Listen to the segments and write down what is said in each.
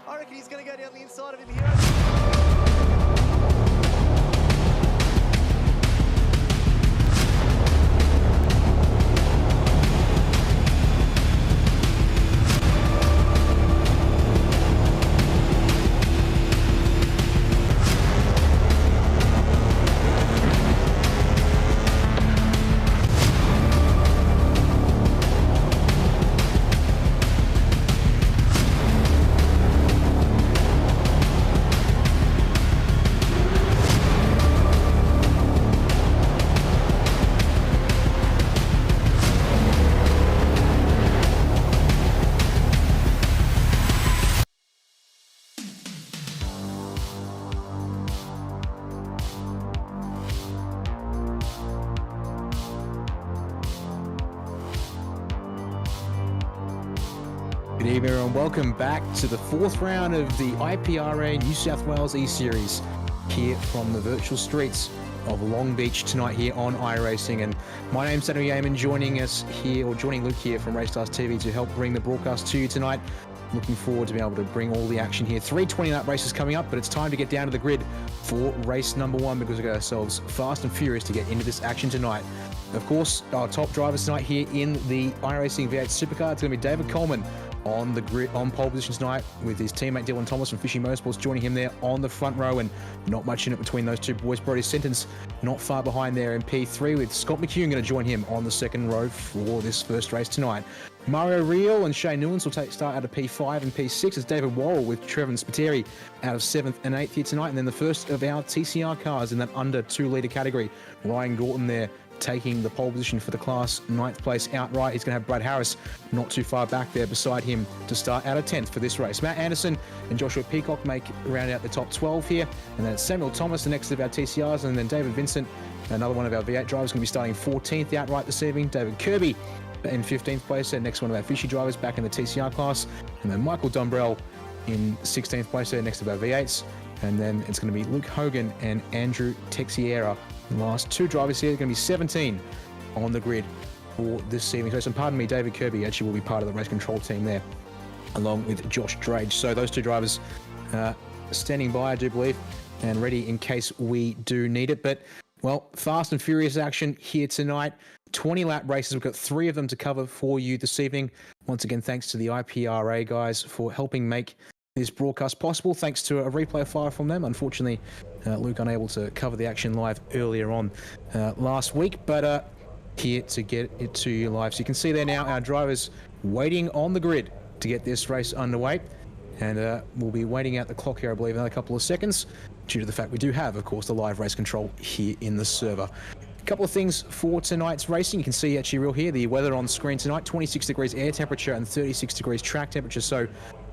I reckon he's going to go down the inside of him here. Good evening everyone, welcome back to the fourth round of the IPRA New South Wales eSeries here from the virtual streets of Longbeach tonight here on iRacing. And my name's Daniel Yeaman, joining us here, or joining Luke here from RACESTARS TV to help bring the broadcast to you tonight. Looking forward to being able to bring all the action here. 3 20-lap races coming up, but it's time to get down to the grid for race number 1 because we've got ourselves fast and furious to get into this action tonight. Of course, our top drivers tonight here in the iRacing V8 Supercar, it's going to be David Coleman on the grid, on pole position tonight, with his teammate Dylan Thomas from Fishy Motorsports joining him there on the front row, and not much in it between those two boys. Brody Sentence not far behind there in P3, with Scott McHugh going to join him on the second row for this first race tonight. Mario Real and Shane Newlands will start out of P5 and P6 as David Worrell with Trevin Spiteri out of 7th and 8th here tonight. And then the first of our TCR cars in that under 2 litre category, Ryan Gorton there taking the pole position for the class, 9th place outright. He's going to have Brad Harris not too far back there beside him to start out of 10th for this race. Matt Anderson and Joshua Peacock round out the top 12 here. And then it's Samuel Thomas, the next of our TCRs, and then David Vincent, another one of our V8 drivers, going to be starting 14th outright this evening. David Kirby in 15th place there, next one of our Fishy drivers back in the TCR class. And then Michael Dumbrell in 16th place there, next of our V8s. And then it's going to be Luke Hogan and Andrew Texiera. The last 2 drivers here are going to be 17 on the grid for this evening. So, pardon me, David Kirby actually will be part of the race control team there, along with Josh Drage. So those 2 drivers standing by, I do believe, and ready in case we do need it. But, well, fast and furious action here tonight. 20-lap races. We've got 3 of them to cover for you this evening. Once again, thanks to the IPRA guys for helping make this broadcast possible, thanks to a replay file from them. Unfortunately, Luke unable to cover the action live earlier on last week, but here to get it to you live. So you can see there now our drivers waiting on the grid to get this race underway, and we'll be waiting out the clock here, I believe, another couple of seconds, due to the fact we do have, of course, the live race control here in the server. A couple of things for tonight's racing. You can see actually real here the weather on screen tonight, 26 degrees air temperature and 36 degrees track temperature, so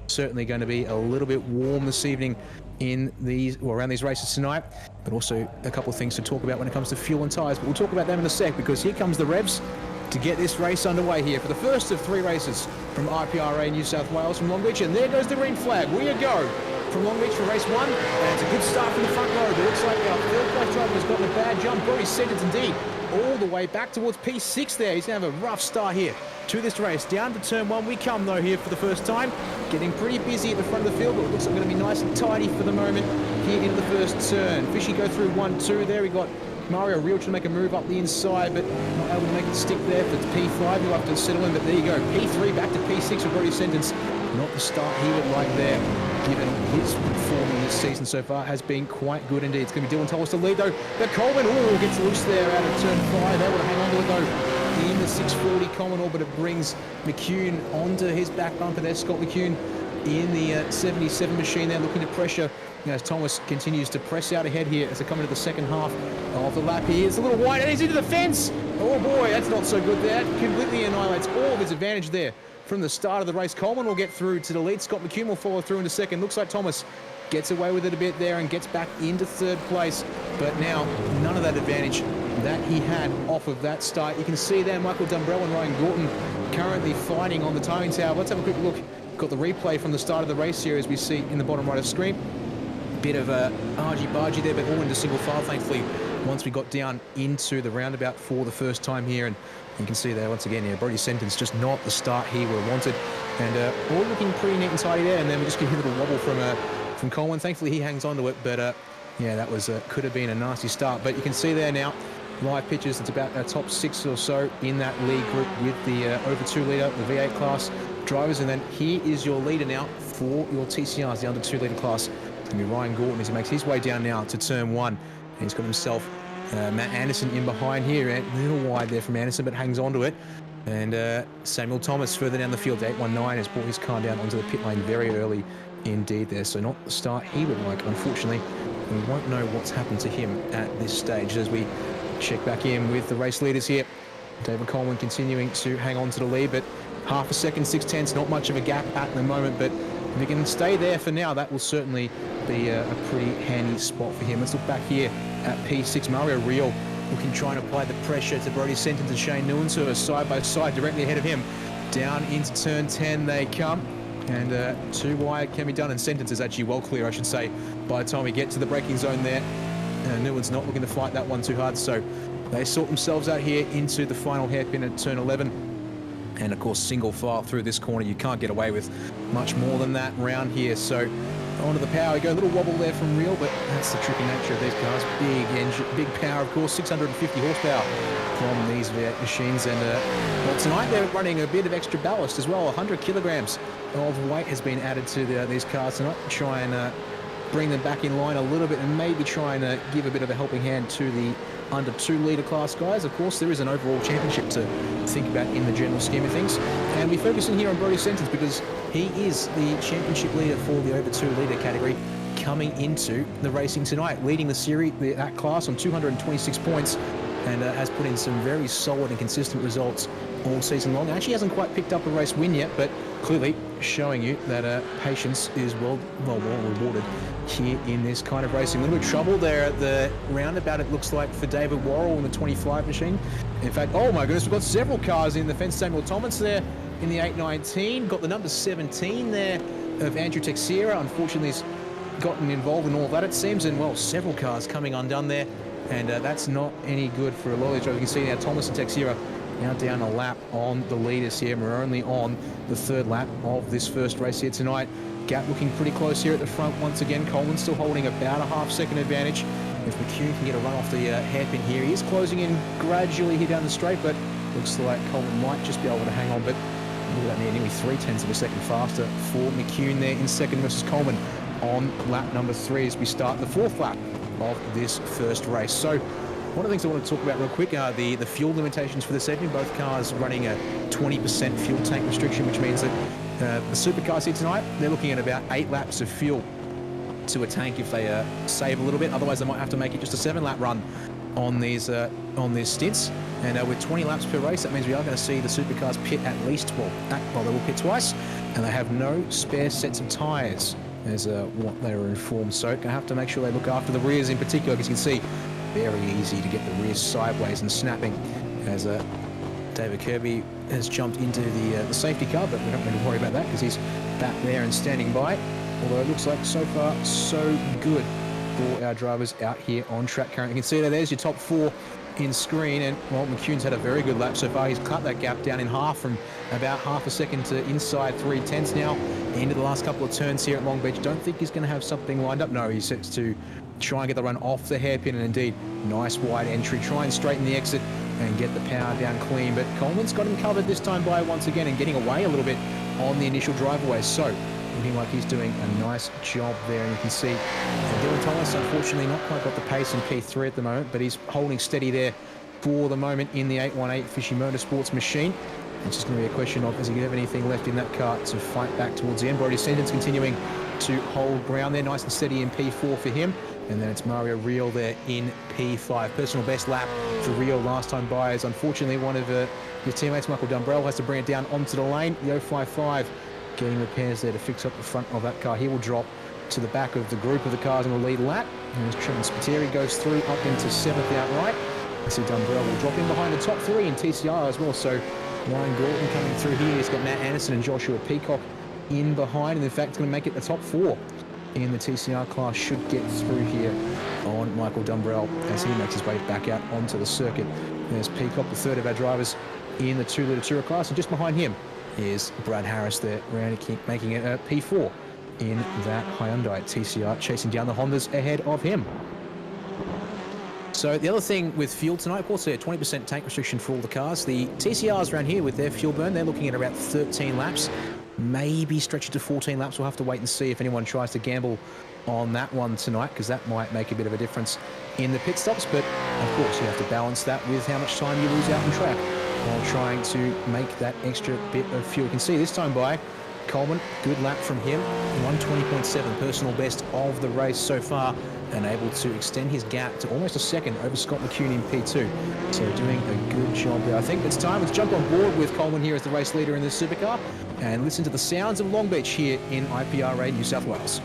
certainly going to be a little bit warm this evening in these, or around these races tonight, but also a couple of things to talk about when it comes to fuel and tyres. But we'll talk about them in a sec, because here comes the revs to get this race underway here for the first of 3 races from IPRA New South Wales from Longbeach. And there goes the green flag. We go from Longbeach for race 1, and it's a good start from the front row. But it looks like our third place driver has gotten a bad jump. Brody Sentence indeed, all the way back towards P6 there. He's going to have a rough start here to this race. Down to turn 1 we come though here for the first time. Getting pretty busy at the front of the field, but it looks like it's going to be nice and tidy for the moment here into the first turn. Fishy go through 1-2 there. We got Mario Real trying to make a move up the inside, but not able to make it stick there for P5. He'll have to settle in, but there you go. P3 back to P6 with Brody Sentence. Not the start he would like there, given his performance this season so far has been quite good indeed. It's going to be Dylan Thomas to lead though, but Coleman gets loose there out of turn 5. Able to hang on to it though in the 640 Commodore, but it brings McCune onto his back bumper there. Scott McCune in the 77 machine there, looking to pressure as Thomas continues to press out ahead here as they come into the second half of the lap. He is a little wide and he's into the fence. Oh boy, that's not so good there. Completely annihilates all of his advantage there from the start of the race. Coleman will get through to the lead. Scott McCune will follow through into second. Looks like Thomas gets away with it a bit there and gets back into third place. But now none of that advantage that he had off of that start. You can see there Michael Dumbrell and Ryan Gorton currently fighting on the timing tower. Let's have a quick look. Got the replay from the start of the race here as we see in the bottom right of the screen. Bit of a argy-bargy there, but all into single file, thankfully, once we got down into the roundabout for the first time here. And you can see there once again here, Brody Sentence just not the start he would have wanted. And all looking pretty neat and tidy there. And then we just get a little wobble from Coleman. Thankfully, he hangs on to it. But yeah, that was could have been a nasty start. But you can see there now, live pictures, it's about our top 6 or so in that lead group with the over 2 litre, the V8 class drivers. And then here is your leader now for your TCRs, the under 2 litre class. It's going to be Ryan Gordon as he makes his way down now to turn 1. And he's got himself Matt Anderson in behind here. A little wide there from Anderson, but hangs on to it. And Samuel Thomas further down the field, 819, has brought his car down onto the pit lane very early indeed there. So not the start he would like, unfortunately. We won't know what's happened to him at this stage as we check back in with the race leaders here. David Coleman continuing to hang on to the lead, but half a second, 6/10, not much of a gap at the moment. But if he can stay there for now, that will certainly be a pretty handy spot for him. Let's look back here at P6. Mario Real looking to try and apply the pressure to Brody Sentence and Shane Newens, who are side by side directly ahead of him. Down into turn 10 they come. And 2 wide can be done, and Sentence is actually well clear, I should say, by the time we get to the braking zone there. Newens not looking to fight that one too hard, so they sort themselves out here into the final hairpin at turn 11. And of course, single file through this corner. You can't get away with much more than that round here. So onto the power we go. A little wobble there from Real, but that's the tricky nature of these cars. Big engine, big power, of course, 650 horsepower from these V8 machines. And well, tonight they're running a bit of extra ballast as well. 100 kilograms of weight has been added to these cars tonight to try and bring them back in line a little bit, and maybe try and give a bit of a helping hand to the under 2 litre class guys. Of course, there is an overall championship to think about in the general scheme of things. And we focus in here on Brody Sentence because he is the championship leader for the over 2 litre category coming into the racing tonight, leading the series, that class, on 226 points, and has put in some very solid and consistent results all season long. Actually hasn't quite picked up a race win yet, but clearly showing you that patience is well rewarded here in this kind of racing. A little bit of trouble there at the roundabout, it looks like, for David Worrell in the 25 machine. In fact, oh my goodness, we've got several cars in the fence. Samuel Thomas there in the 819, got the number 17 there of Andrew Teixeira. Unfortunately, he's gotten involved in all that, it seems, and well, several cars coming undone there, and that's not any good for a lot of these drivers. You can see now Thomas and Teixeira now down a lap on the leaders here. We're only on the 3rd lap of this first race here tonight. Gap looking pretty close here at the front once again. Coleman still holding about a half-second advantage. If McCune can get a run off the hairpin here, he is closing in gradually here down the straight, but looks like Coleman might just be able to hang on. But look at that, nearly 0.3 of a second faster for McCune there in second versus Coleman on lap number 3 as we start the 4th lap of this first race. So one of the things I want to talk about real quick are the fuel limitations for this evening. Both cars running a 20% fuel tank restriction, which means that the supercars here tonight, they're looking at about 8 laps of fuel to a tank if they save a little bit. Otherwise, they might have to make it just a 7-lap run on these stints. And with 20 laps per race, that means we are going to see the supercars pit at least, well, they will pit twice, and they have no spare sets of tyres, as what they were informed. So going to have to make sure they look after the rears in particular, because you can see very easy to get the rears sideways and snapping as David Kirby has jumped into the safety car, but we don't need to worry about that because he's back there and standing by. Although it looks like so far so good for our drivers out here on track currently. You can see that there's your top 4 in screen, and well, McCune's had a very good lap so far. He's cut that gap down in half from about half a second to inside 3/10 now. Into the last couple of turns here at Longbeach. Don't think he's going to have something lined up. No, he sets to try and get the run off the hairpin, and indeed, nice wide entry. Try and straighten the exit and get the power down clean. But Coleman's got him covered this time by once again and getting away a little bit on the initial driveaway. So looking like he's doing a nice job there, and you can see Dylan Thomas, unfortunately, not quite got the pace in P3 at the moment, but he's holding steady there for the moment in the 818 Fishy Motorsports machine. It's just going to be a question of, does he have anything left in that car to fight back towards the end? Brody Sentence continuing to hold ground there, nice and steady in P4 for him. And then it's Mario Real there in P5. Personal best lap for Real last time by, as unfortunately one of his teammates, Michael Dumbrell, has to bring it down onto the lane. The 055 getting repairs there to fix up the front of that car. He will drop to the back of the group of the cars in the lead lap. And as Trent Spiteri goes through up into 7th outright, I see Dumbrell will drop in behind the top 3 in TCR as well. So Ryan Gordon coming through here. He's got Matt Anderson and Joshua Peacock in behind, and in fact, it's going to make it the top 4 in the TCR class. Should get through here on Michael Dumbrell as he makes his way back out onto the circuit. There's Peacock, the 3rd of our drivers in the 2 litre Tourer class, and just behind him is Brad Harris there, making it a P4 in that Hyundai TCR, chasing down the Hondas ahead of him. So the other thing with fuel tonight, of course, a 20% tank restriction for all the cars. The TCRs around here with their fuel burn, they're looking at about 13 laps, maybe stretch it to 14 laps. We'll have to wait and see if anyone tries to gamble on that one tonight, because that might make a bit of a difference in the pit stops. But of course, you have to balance that with how much time you lose out on track while trying to make that extra bit of fuel. You can see this time by Coleman, good lap from him, 120.7, personal best of the race so far, and able to extend his gap to almost a second over Scott McCune in P2. So doing a good job there. I think it's time. Let's jump on board with Coleman here as the race leader in this supercar and listen to the sounds of Longbeach here in IPRA New South Wales.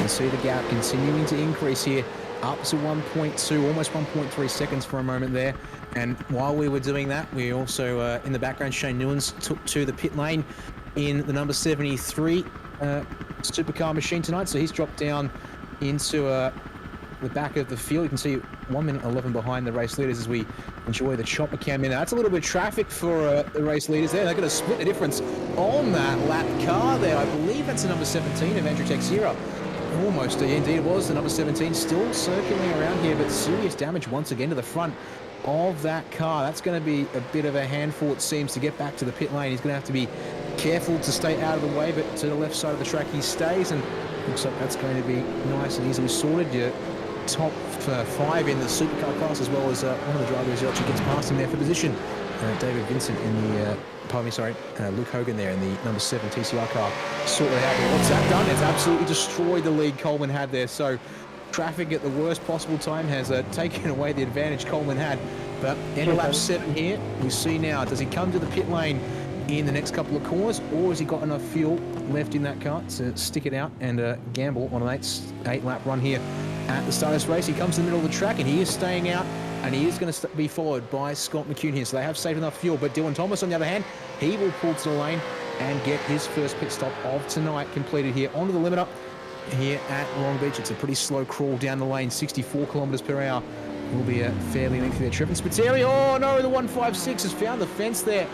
See the gap continuing to increase here, up to 1.2, almost 1.3 seconds for a moment there. And while we were doing that, we also, in the background, Shane Newlands took to the pit lane in the number 73 supercar machine tonight. So he's dropped down into the back of the field. You can see 1 minute 11 behind the race leaders as we enjoy the chopper cam in. That's a little bit of traffic for the race leaders there. They're going to split the difference on that lap car there. I believe that's the number 17 of Andrew Teixeira. Almost, indeed it was, the number 17 still circling around here, but serious damage once again to the front of that car. That's going to be a bit of a handful, it seems, to get back to the pit lane. He's going to have to be careful to stay out of the way, but to the left side of the track he stays, and looks like that's going to be nice and easily sorted. Your top 5 in the supercar class, as well as one of the drivers who actually gets past him there for position. David Vincent in the, Luke Hogan there in the number 7 TCR car. Sorted out. But what's that done? It's absolutely destroyed the lead Coleman had there. So traffic at the worst possible time has taken away the advantage Coleman had. But end lap 7 here, we see now, does he come to the pit lane in the next couple of corners, or has he got enough fuel left in that car to stick it out and gamble on an 8 lap run here at the start of this race? He comes to the middle of the track and he is staying out, and he is going to be followed by Scott McCune here. So they have saved enough fuel, but Dylan Thomas, on the other hand, he will pull to the lane and get his first pit stop of tonight completed here onto the limiter here at Longbeach. It's a pretty slow crawl down the lane, 64 kilometers per hour. Will be a fairly lengthy there. Trevin Spiteri, oh no, the 156 has found the fence there.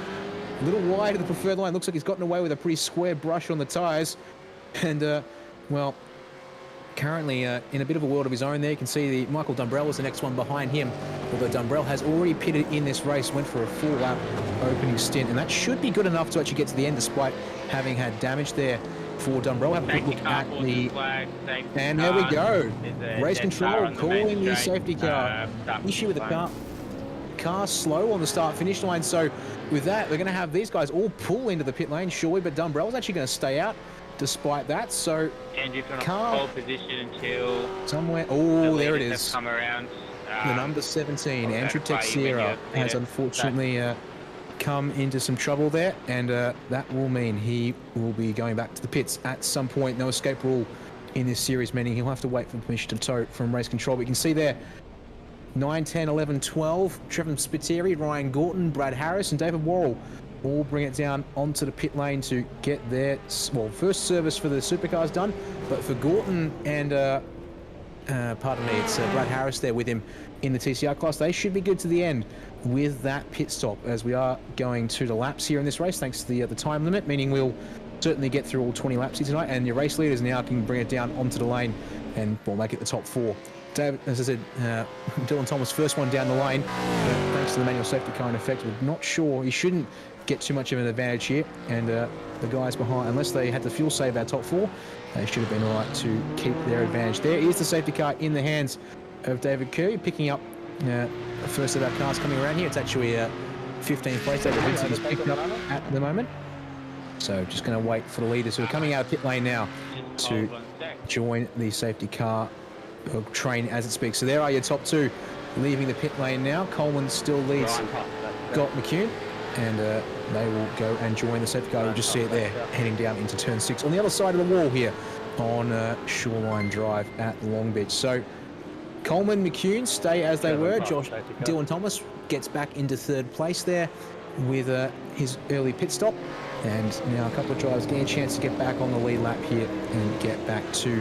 A little wide of the preferred line. Looks like he's gotten away with a pretty square brush on the tyres. And, well, currently in a bit of a world of his own there. You can see the Michael Dumbrell was the next one behind him. Although Dumbrell has already pitted in this race, went for a full lap opening stint. And that should be good enough to actually get to the end despite having had damage there for Dumbrell. Have a quick look at the... And there we go. Race control calling the safety car. Issue with the car slow on the start-finish line. So with that, we're going to have these guys all pull into the pit lane, surely, but Dumbrell's actually going to stay out despite that. So Andrew's going to hold position until somewhere. Oh, there it is. Come around. The number 17, Andrew Teixeira, has unfortunately come into some trouble there, and that will mean he will be going back to the pits at some point. No escape rule in this series, meaning he'll have to wait for permission to tow from race control. But you can see there, 9, 10, 11, 12, Trevin Spiteri, Ryan Gorton, Brad Harris, and David Worrell all bring it down onto the pit lane to get their, well, first service for the supercars done. But for Gorton and, pardon me, it's Brad Harris there with him in the TCR class, they should be good to the end with that pit stop, as we are going to the laps here in this race, thanks to the time limit, meaning we'll certainly get through all 20 laps here tonight, and your race leaders now can bring it down onto the lane and, well, make it the top 4. David, as I said, Dylan Thomas, first one down the lane, but thanks to the manual safety car in effect, we're not sure, he shouldn't get too much of an advantage here, and the guys behind, unless they had to fuel save our top 4, they should have been all right to keep their advantage. There is the safety car in the hands of David Kerr, picking up the first of our cars coming around here. It's actually 15th place. David Vincent is picked up at the moment. So just going to wait for the leaders who are coming out of pit lane now to join the safety car or train as it speaks. So there are your top two leaving the pit lane now. Coleman still leads Galt McCune, and they will go and join the safety car. You'll just see it there heading down into turn 6 on the other side of the wall here on Shoreline Drive at Longbeach. So Coleman, McCune stay as they were. Dylan Thomas gets back into 3rd place there with his early pit stop. And now a couple of drivers getting a chance to get back on the lead lap here and get back to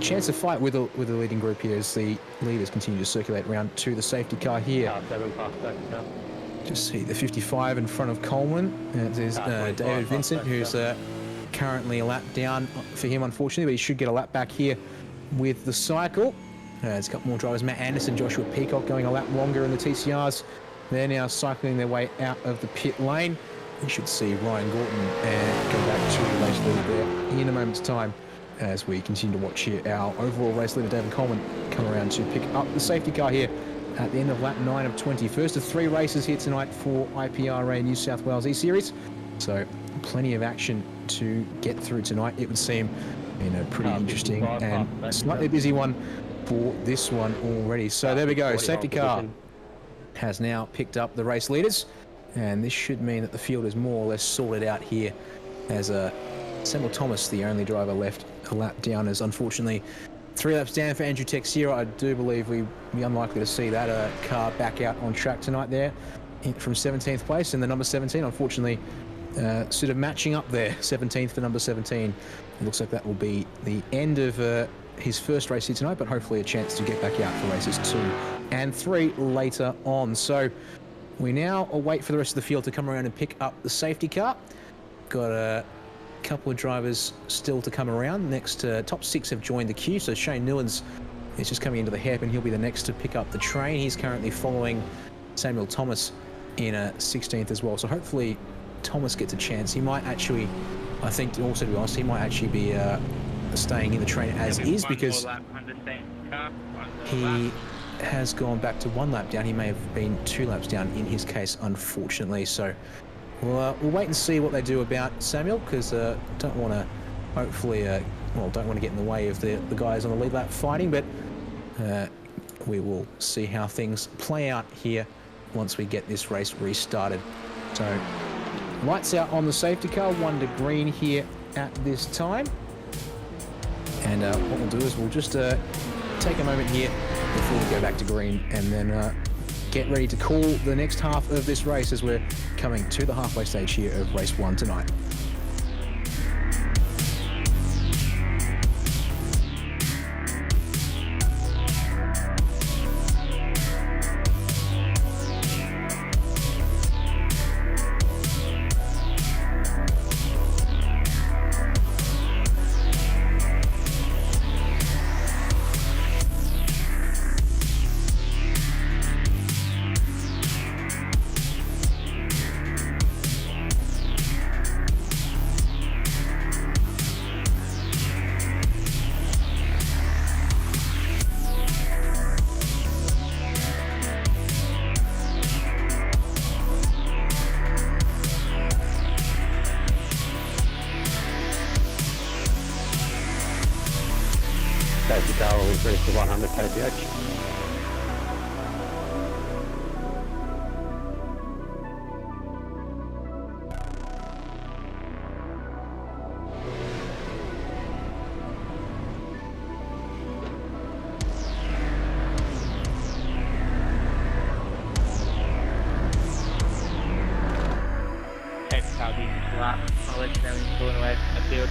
chance to fight with the leading group here as the leaders continue to circulate around to the safety car here. Just see the 55 in front of Coleman. There's David Vincent, who's currently a lap down for him, unfortunately, but he should get a lap back here with the cycle. There's a couple more drivers. Matt Anderson, Joshua Peacock going a lap longer in the TCRs. They're now cycling their way out of the pit lane. You should see Ryan Gorton go back to the race leader there in a moment's time as we continue to watch here our overall race leader David Coleman come around to pick up the safety car here at the end of lap 9 of 20. First of 3 races here tonight for IPRA New South Wales eSeries. So plenty of action to get through tonight. It would seem, you know, pretty interesting and slightly busy one for this one already. So there we go. Safety car has now picked up the race leaders. And this should mean that the field is more or less sorted out here as Samuel Thomas, the only driver left a lap down, as unfortunately 3 laps down for Andrew Texiera. I do believe we'd be unlikely to see that car back out on track tonight there from 17th place. And the number 17, unfortunately, sort of matching up there, 17th for number 17. It looks like that will be the end of his first race here tonight, but hopefully a chance to get back out for races 2 and 3 later on. So we now await for the rest of the field to come around and pick up the safety car. Got a couple of drivers still to come around. Next, top 6 have joined the queue. So Shane Newlands is just coming into the hairpin. He'll be the next to pick up the train. He's currently following Samuel Thomas in 16th as well. So hopefully Thomas gets a chance. He might actually, I think, also to be honest, he might actually be staying in the train as is, because he has gone back to 1 lap down. He may have been 2 laps down in his case, unfortunately. So we'll wait and see what they do about Samuel, because don't want to, hopefully, don't want to get in the way of the guys on the lead lap fighting, but we will see how things play out here once we get this race restarted. So lights out on the safety car, 1 to green here at this time. And what we'll do is we'll just take a moment here before we go back to green, and then get ready to call the next half of this race as we're coming to the halfway stage here of race 1 tonight. Safety car will increase to 100 kph. Safety car being flat. I'll let you know when he's pulling away from the field.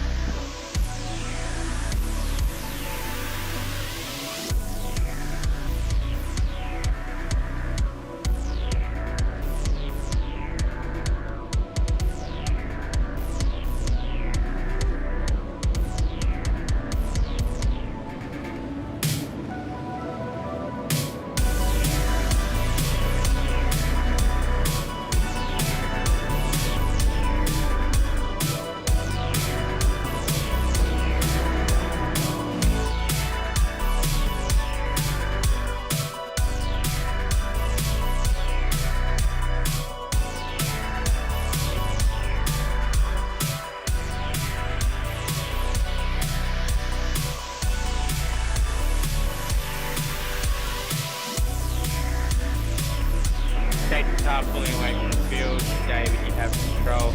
second car pulling away from the field. David, you have control.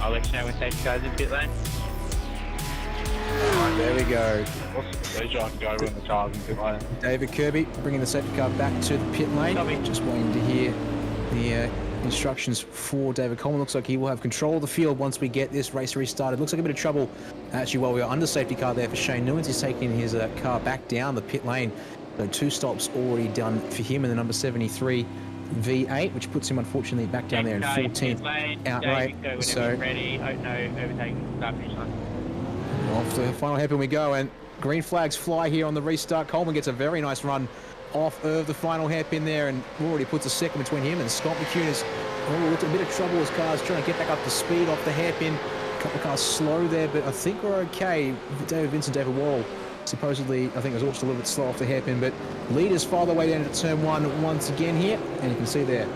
I'll let you know when safety cars in pit lane. Alright, there we go. I can go when the car's in pit lane. David Kirby bringing the safety car back to the pit lane. Just waiting to hear the instructions for David Coleman. Looks like he will have control of the field once we get this race restarted. Looks like a bit of trouble actually while we are under safety car there for Shane Newlands. He's taking his car back down the pit lane. So 2 stops already done for him in the number 73 V8, which puts him unfortunately back down there in 14th outright. So ready. No overtaking start finish line. off the final hairpin we go, and green flags fly here on the restart. Coleman gets a very nice run off of the final hairpin there, and already puts a second between him and Scott McCune is looked a bit of trouble as cars trying to get back up to speed off the hairpin. A couple of cars slow there, but I think we're okay. David Vincent, David Worrell, supposedly, I think it was also a little bit slow off the hairpin, but leaders far the way down to turn 1 once again here, and you can see there,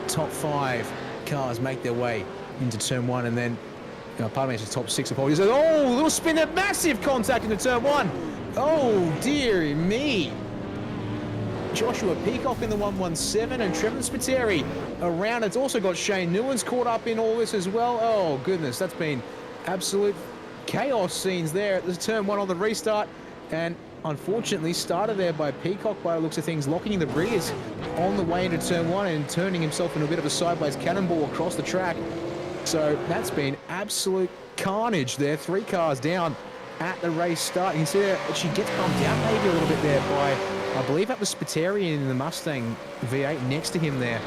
top 5 cars make their way into turn 1, and then, pardon me, it's the top 6 apologies. Oh, little spin there, massive contact into turn 1. Oh, dear me. Joshua Peacock in the 117 and Trevor Spiteri around. It's also got Shane Newlands caught up in all this as well. Oh, goodness, that's been absolute chaos scenes there at the turn 1 on the restart. And unfortunately started there by Peacock by the looks of things, locking the rears on the way into turn 1 and turning himself into a bit of a sideways cannonball across the track. So that's been absolute carnage there. 3 cars down at the race start. You can see that she gets bumped out maybe a little bit there by, I believe that was Spiteri in the Mustang V8 next to him there.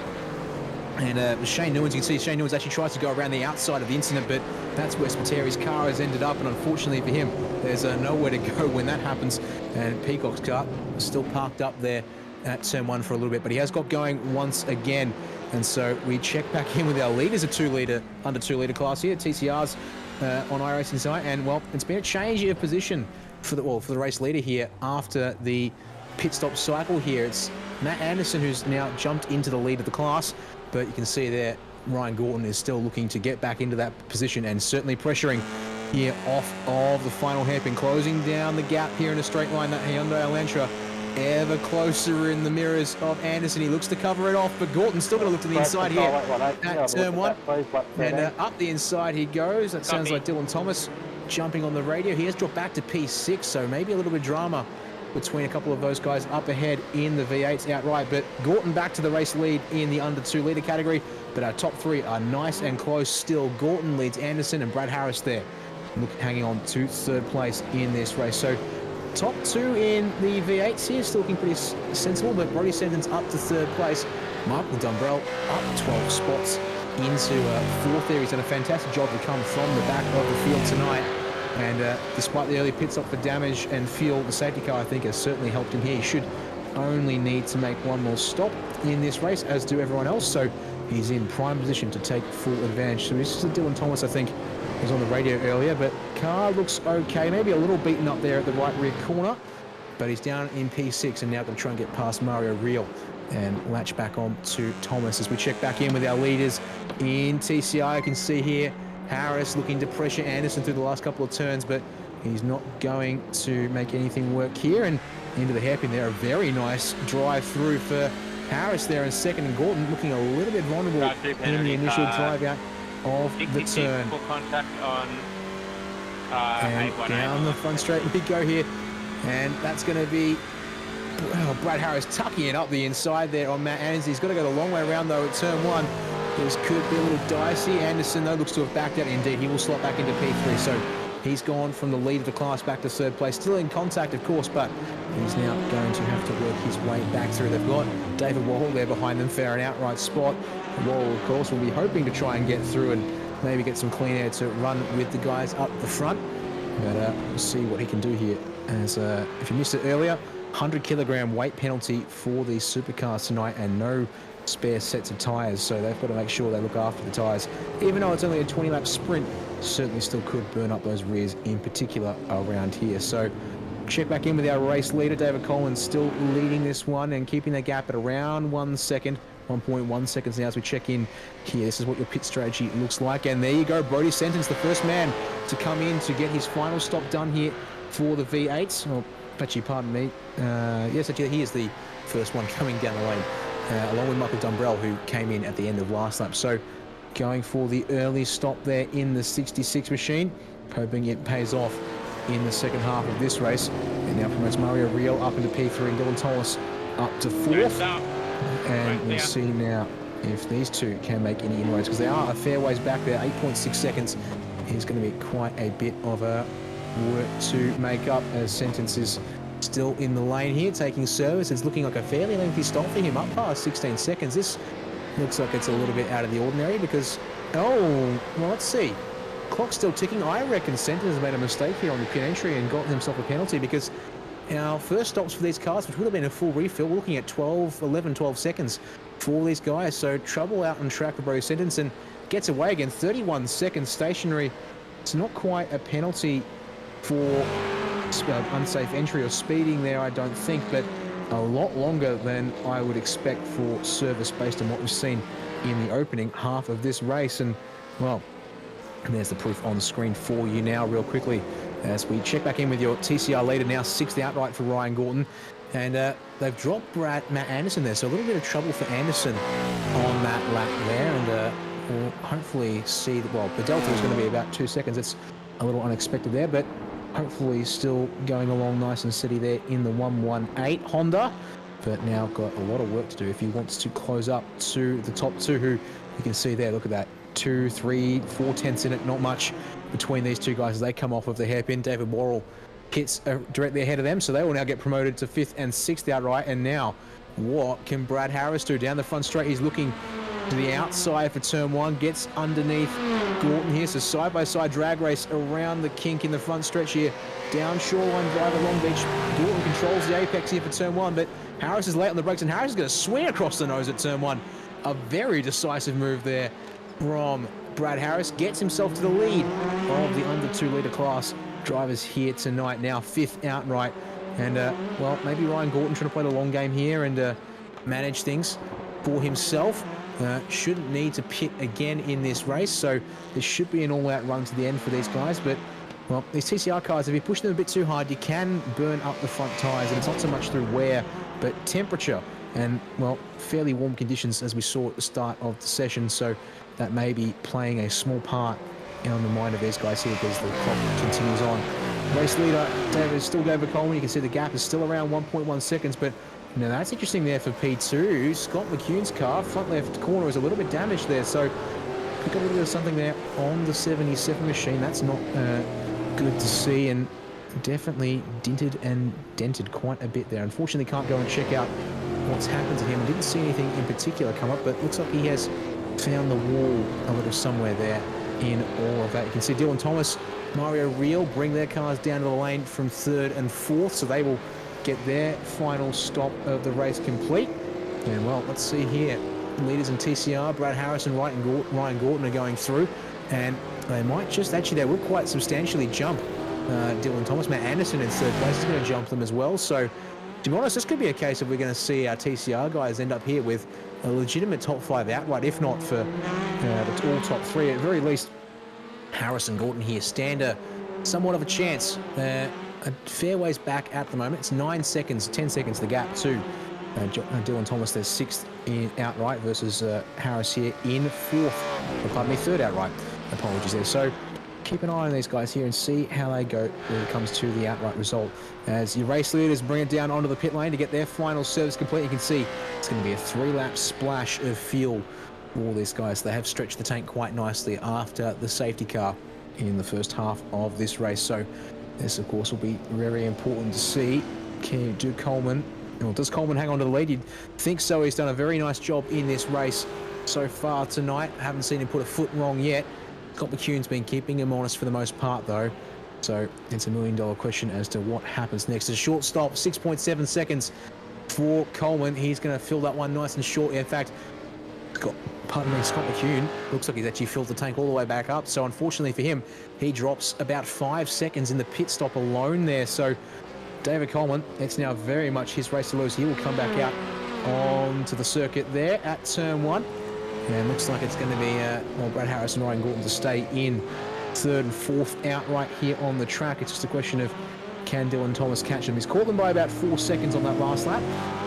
And Shane Newlands, you can see Shane Newlands actually tries to go around the outside of the incident, but that's where Spiteri's car has ended up, and unfortunately for him, there's nowhere to go when that happens. And Peacock's car is still parked up there at turn 1 for a little bit, but he has got going once again. And so we check back in with our leaders, a under 2 litre class here, TCRs on iRacing side, and well, it's been a change of position for the race leader here after the pit stop cycle here. It's Matt Anderson who's now jumped into the lead of the class, but you can see there Ryan Gorton is still looking to get back into that position and certainly pressuring here off of the final hairpin, closing down the gap here in a straight line. That Hyundai Elantra ever closer in the mirrors of Anderson. He looks to cover it off, but Gordon's still going to look to the inside here at turn 1. And up the inside he goes. That sounds like Dylan Thomas jumping on the radio. He has dropped back to P6, so maybe a little bit of drama between a couple of those guys up ahead in the V8s outright. But Gorton back to the race lead in the under 2 litre category. But our top 3 are nice and close still. Gorton leads Anderson and Brad Harris there, hanging on to 3rd place in this race. So top 2 in the V8s here, still looking pretty sensible, but Brody Sentence up to 3rd place. Michael Dumbrell up 12 spots into 4th there. He's done a fantastic job to come from the back of the field tonight. And despite the early pit stop for damage and fuel, the safety car, I think, has certainly helped him here. He should only need to make 1 more stop in this race, as do everyone else. So he's in prime position to take full advantage. So this is Dylan Thomas, I think, was on the radio earlier, but car looks okay. Maybe a little beaten up there at the right rear corner, but he's down in P6 and now going to try and get past Mario Real and latch back on to Thomas. As we check back in with our leaders in TCI, I can see here Harris looking to pressure Anderson through the last couple of turns, but he's not going to make anything work here. And into the hairpin there, a very nice drive through for Harris there in 2nd, and Gordon looking a little bit vulnerable in the initial drive out of the turn. Contact on, and down the front straight we go here, and that's going to be Brad Harris tucking it up the inside there on Matt Anderson. He's got to go the long way around though at turn 1. This could be a little dicey. Anderson, though, looks to have backed out. Indeed, he will slot back into P3. So he's gone from the lead of the class back to 3rd place. Still in contact, of course, but he's now going to have to work his way back through. They've got David Wall there behind them for an outright spot. Wall, of course, will be hoping to try and get through and maybe get some clean air to run with the guys up the front. But we'll see what he can do here. As if you missed it earlier, 100-kilogram weight penalty for these supercars tonight, and no spare sets of tyres, so they've got to make sure they look after the tyres. Even though it's only a 20-lap sprint, certainly still could burn up those rears in particular around here. So check back in with our race leader, David Collins, still leading this one and keeping that gap at around 1 second, 1.1 seconds now as we check in here. This is what your pit strategy looks like, and there you go, Brody Sentence, the first man to come in to get his final stop done here for the V8s. Oh, actually, pardon me. Yes, actually, he is the first one coming down the lane along with Michael Dumbrell, who came in at the end of last lap. So going for the early stop there in the 66 machine, hoping it pays off in the second half of this race. And now promotes Mario Real up into P3 and Dylan Thomas up to 4th. And we'll see now if these two can make any inroads, because they are a fair ways back there. 8.6 seconds is going to be quite a bit of a work to make up, as Sentence is still in the lane here, taking service. It's looking like a fairly lengthy stop for him, up past 16 seconds. This looks like it's a little bit out of the ordinary because, well, let's see. Clock's still ticking. I reckon Sentence has made a mistake here on the pit entry and got himself a penalty, because our first stops for these cars, which would have been a full refill, we're looking at 11, 12 seconds for these guys. So trouble out on track for Brody Sentence, and gets away again. 31 seconds stationary. It's not quite a penalty for unsafe entry or speeding there, I don't think, but a lot longer than I would expect for service based on what we've seen in the opening half of this race. And, well, there's the proof on the screen for you now real quickly as we check back in with your TCR leader, now 6th outright for Ryan Gorton. And they've dropped Matt Anderson there, so a little bit of trouble for Anderson on that lap there. And we'll hopefully see that, well, the delta is going to be about 2 seconds. It's a little unexpected there, but hopefully still going along nice and steady there in the 118 Honda. But now got a lot of work to do if he wants to close up to the top two, who you can see there. Look at that. 2, 3, 4 tenths in it. Not much between these two guys as they come off of the hairpin. David Worrell hits directly ahead of them, so they will now get promoted to 5th and 6th outright. And now, what can Brad Harris do? Down the front straight, he's looking to the outside for turn 1, gets underneath Gorton here. So side-by-side drag race around the kink in the front stretch here. Down shoreline drive at Longbeach. Gorton controls the apex here for turn 1, but Harris is late on the brakes, and Harris is going to swing across the nose at turn 1. A very decisive move there from Brad Harris. Gets himself to the lead of the under 2 litre class drivers here tonight. Now 5th outright. And, well, maybe Ryan Gorton trying to play the long game here and manage things for himself. Shouldn't need to pit again in this race, so this should be an all-out run to the end for these guys. But, well, these TCR cars, if you push them a bit too hard, you can burn up the front tyres, and it's not so much through wear, but temperature and, well, fairly warm conditions as we saw at the start of the session. So that may be playing a small part on the mind of these guys here, because the clock continues on. Race leader, David Coleman. You can see the gap is still around 1.1 seconds, but now that's interesting there for P2. Scott McCune's car, front left corner, is a little bit damaged there, so pick up a little bit of something there on the 77 machine. That's not good to see, and definitely dinted and dented quite a bit there. Unfortunately, can't go and check out what's happened to him. I didn't see anything in particular come up, but looks like he has found the wall a little somewhere there in all of that. You can see Dylan Thomas, Mario Real bring their cars down to the lane from 3rd and 4th, so they will get their final stop of the race complete. And, well, let's see here. Leaders in TCR, Brad Harris and Ryan Gorton are going through, and they might just, actually they will quite substantially jump Dylan Thomas. Matt Anderson in 3rd place is going to jump them as well. So, to be honest, this could be a case of we're going to see our TCR guys end up here with a legitimate top 5 outright, if not for the all top 3. At the very least, Harris and Gorton here stand somewhat of a chance. A fair ways back at the moment. It's 9 seconds, 10 seconds the gap to Dylan Thomas. There's 6th in outright versus Harris here in 4th. Pardon me, 3rd outright. Apologies there. So keep an eye on these guys here and see how they go when it comes to the outright result. As your race leaders bring it down onto the pit lane to get their final service complete, you can see it's going to be a 3-lap splash of fuel for all these guys. They have stretched the tank quite nicely after the safety car in the first half of this race. So this, of course, will be very important to see. Does Coleman hang on to the lead? You'd think so. He's done a very nice job in this race so far tonight. Haven't seen him put a foot wrong yet. Scott McCune's been keeping him honest for the most part, though. So it's $1 million question as to what happens next. A short stop, 6.7 seconds for Coleman. He's going to fill that one nice and short. In fact, Scott McCune looks like he's actually filled the tank all the way back up. So unfortunately for him, he drops about 5 seconds in the pit stop alone there. So David Coleman, it's now very much his race to lose. He will come back out onto the circuit there at turn 1. And looks like it's going to be Brad Harris and Ryan Gorton to stay in 3rd and 4th outright here on the track. It's just a question of can Dylan Thomas catch him? He's caught them by about 4 seconds on that last lap,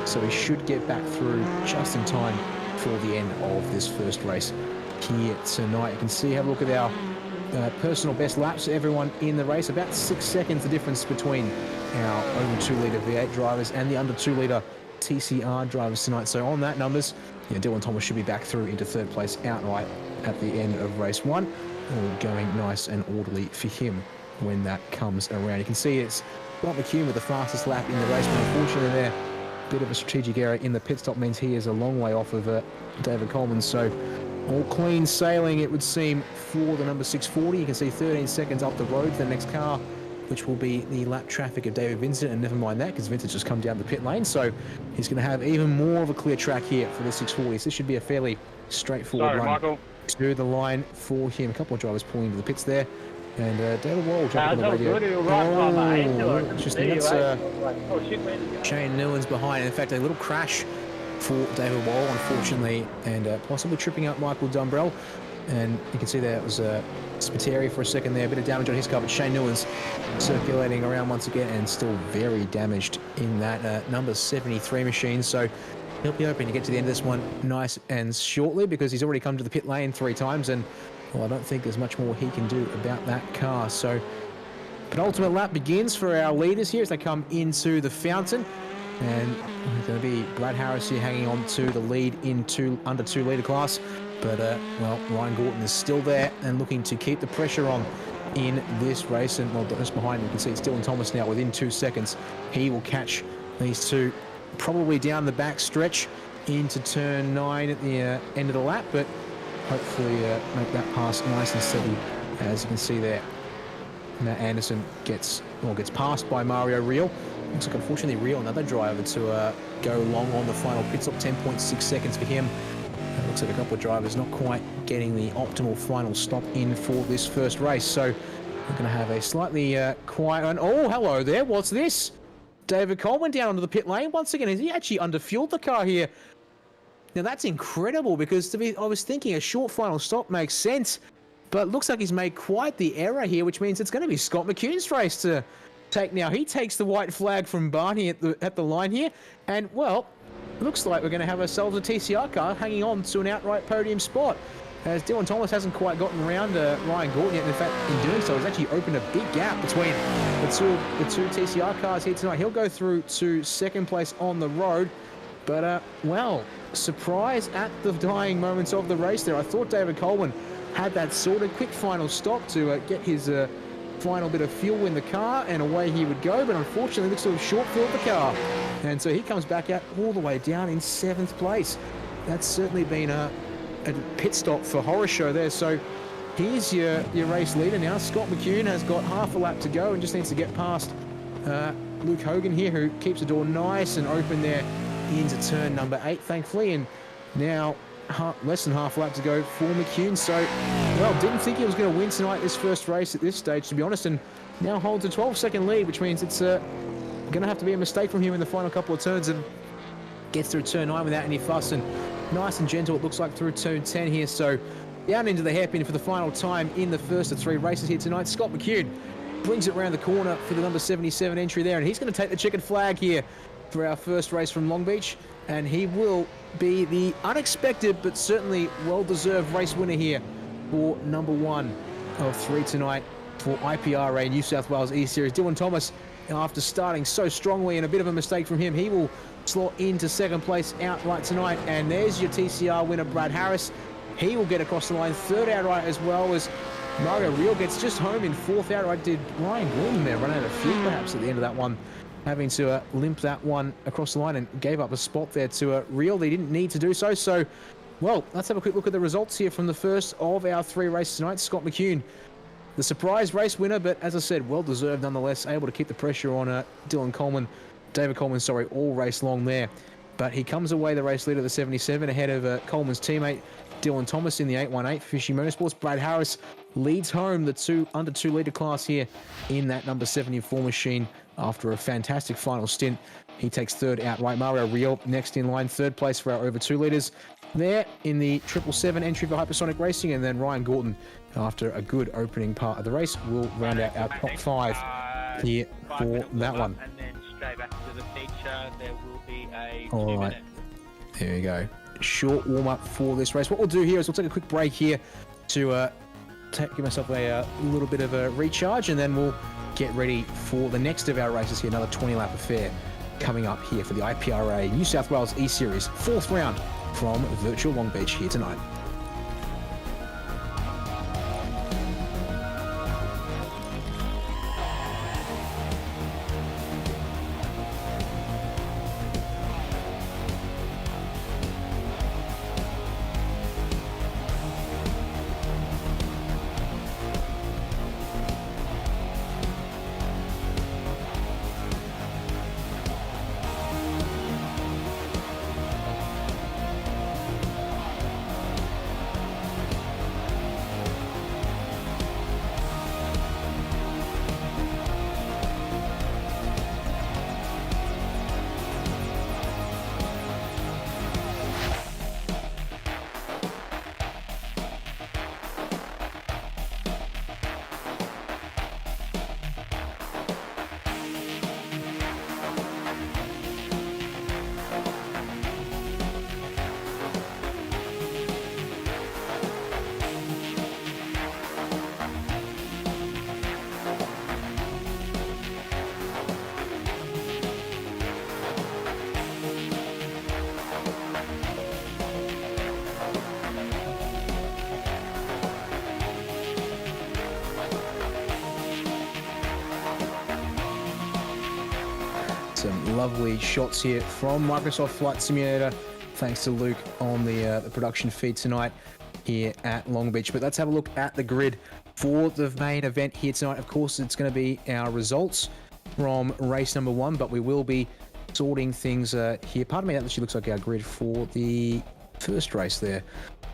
so he should get back through just in time for the end of this first race here tonight. You can see, have a look at our personal best laps. Everyone in the race, about 6 seconds the difference between our over 2 litre V8 drivers and the under 2 litre TCR drivers tonight. So on that numbers, Dylan Thomas should be back through into third place outright at the end of race 1. All going nice and orderly for him when that comes around. You can see it's Scott McCune with the fastest lap in the race, but unfortunately there, a bit of a strategic error in the pit stop means he is a long way off of David Coleman. So all clean sailing, it would seem, for the number 640. You can see 13 seconds up the road to the next car, which will be the lap traffic of David Vincent, and never mind that, because Vincent's just come down the pit lane, so he's going to have even more of a clear track here for the 640. So this should be a fairly straightforward run Michael. to the line for him. A couple of drivers pulling into the pits there, and David Wall jumping on the radio. Interesting. That's Shane Newlands behind. In fact, a little crash for David Wall, unfortunately, and possibly tripping up Michael Dumbrell. And you can see there it was Spiteri for a second there, a bit of damage on his car, but Shane Newlands circulating around once again and still very damaged in that number 73 machine. So he'll be hoping to get to the end of this one nice and shortly, because he's already come to the pit lane 3 times, and well, I don't think there's much more he can do about that car. So penultimate lap begins for our leaders here as they come into the fountain. And it's going to be Brad Harris here hanging on to the lead in under 2 litre class. But, well, Ryan Gorton is still there and looking to keep the pressure on in this race. And, well, just behind him, you can see it's Dylan Thomas now within 2 seconds. He will catch these two probably down the back stretch into turn 9 at the end of the lap, but hopefully make that pass nice and steady. As you can see there, Matt Anderson gets passed by Mario Real. Looks like, unfortunately, Real, another driver to go long on the final pit stop, 10.6 seconds for him. It looks like a couple of drivers not quite getting the optimal final stop in for this first race. So we're going to have a slightly quiet one. Oh, hello there. What's this? David Coleman down onto the pit lane. Once again, has he actually underfueled the car here? Now, that's incredible, because I was thinking a short final stop makes sense, but looks like he's made quite the error here, which means it's going to be Scott McCune's race to take now. He takes the white flag from Barney at the line here, and, well, looks like we're going to have ourselves a TCR car hanging on to an outright podium spot, as Dylan Thomas hasn't quite gotten around Ryan Gordon yet. In fact, in doing so, he's actually opened a big gap between the two TCR cars here tonight. He'll go through to second place on the road, but, well, surprise at the dying moments of the race there. I thought David Coleman had that sorted, quick final stop to get his final bit of fuel in the car, and away he would go, but unfortunately looks to have short-filled the car, and so he comes back out all the way down in 7th place. That's certainly been a pit stop for horror show there. So here's your race leader now. Scott McCune has got half a lap to go and just needs to get past Luke Hogan here, who keeps the door nice and open there into turn number 8, thankfully, and now less than half a lap to go for McCune. So, well, didn't think he was going to win tonight, this first race at this stage, to be honest, and now holds a 12-second lead, which means it's going to have to be a mistake from him in the final couple of turns, and gets through turn 9 without any fuss, and nice and gentle, it looks like, through turn 10 here. So down into the hairpin for the final time in the first of 3 races here tonight. Scott McCune brings it around the corner for the number 77 entry there, and he's going to take the checkered flag here for our first race from Longbeach, and he will be the unexpected but certainly well-deserved race winner here for number 1 of 3 tonight for IPRA New South Wales eSeries. Dylan Thomas, after starting so strongly and a bit of a mistake from him, he will slot into second place outright tonight, and there's your TCR winner, Brad Harris. He will get across the line third outright, as well as Mario Real gets just home in 4th outright. Did Ryan Gordon there run out of fuel perhaps at the end of that one, having to limp that one across the line, and gave up a spot there to Real. They didn't need to do so. So, well, let's have a quick look at the results here from the first of our 3 races tonight. Scott McCune, the surprise race winner, but as I said, well-deserved nonetheless, able to keep the pressure on David Coleman, all race long there. But he comes away the race leader, the 77, ahead of Coleman's teammate, Dylan Thomas, in the 818 for Fishy Motorsports. Brad Harris leads home the under 2 litre class here in that number 74 machine after a fantastic final stint. He takes third outright. Mario Real next in line, 3rd place for our over 2 litres there in the 777 entry for Hypersonic Racing, and then Ryan Gorton, after a good opening part of the race, will round out our top 5 here 5 for minute that warm-up, one. and then straight back to the feature. There will be a All 2 right. minute. There we go. Short warm-up for this race. What we'll do here is we'll take a quick break here to give myself a little bit of a recharge, and then we'll get ready for the next of our races here, another 20-lap affair coming up here for the IPRA New South Wales eSeries, 4th round from virtual Longbeach here tonight. Some lovely shots here from Microsoft Flight Simulator. Thanks to Luke on the production feed tonight here at Longbeach. But let's have a look at the grid for the main event here tonight. Of course, it's going to be our results from race number 1, but we will be sorting things here. Pardon me, that actually looks like our grid for the first race there,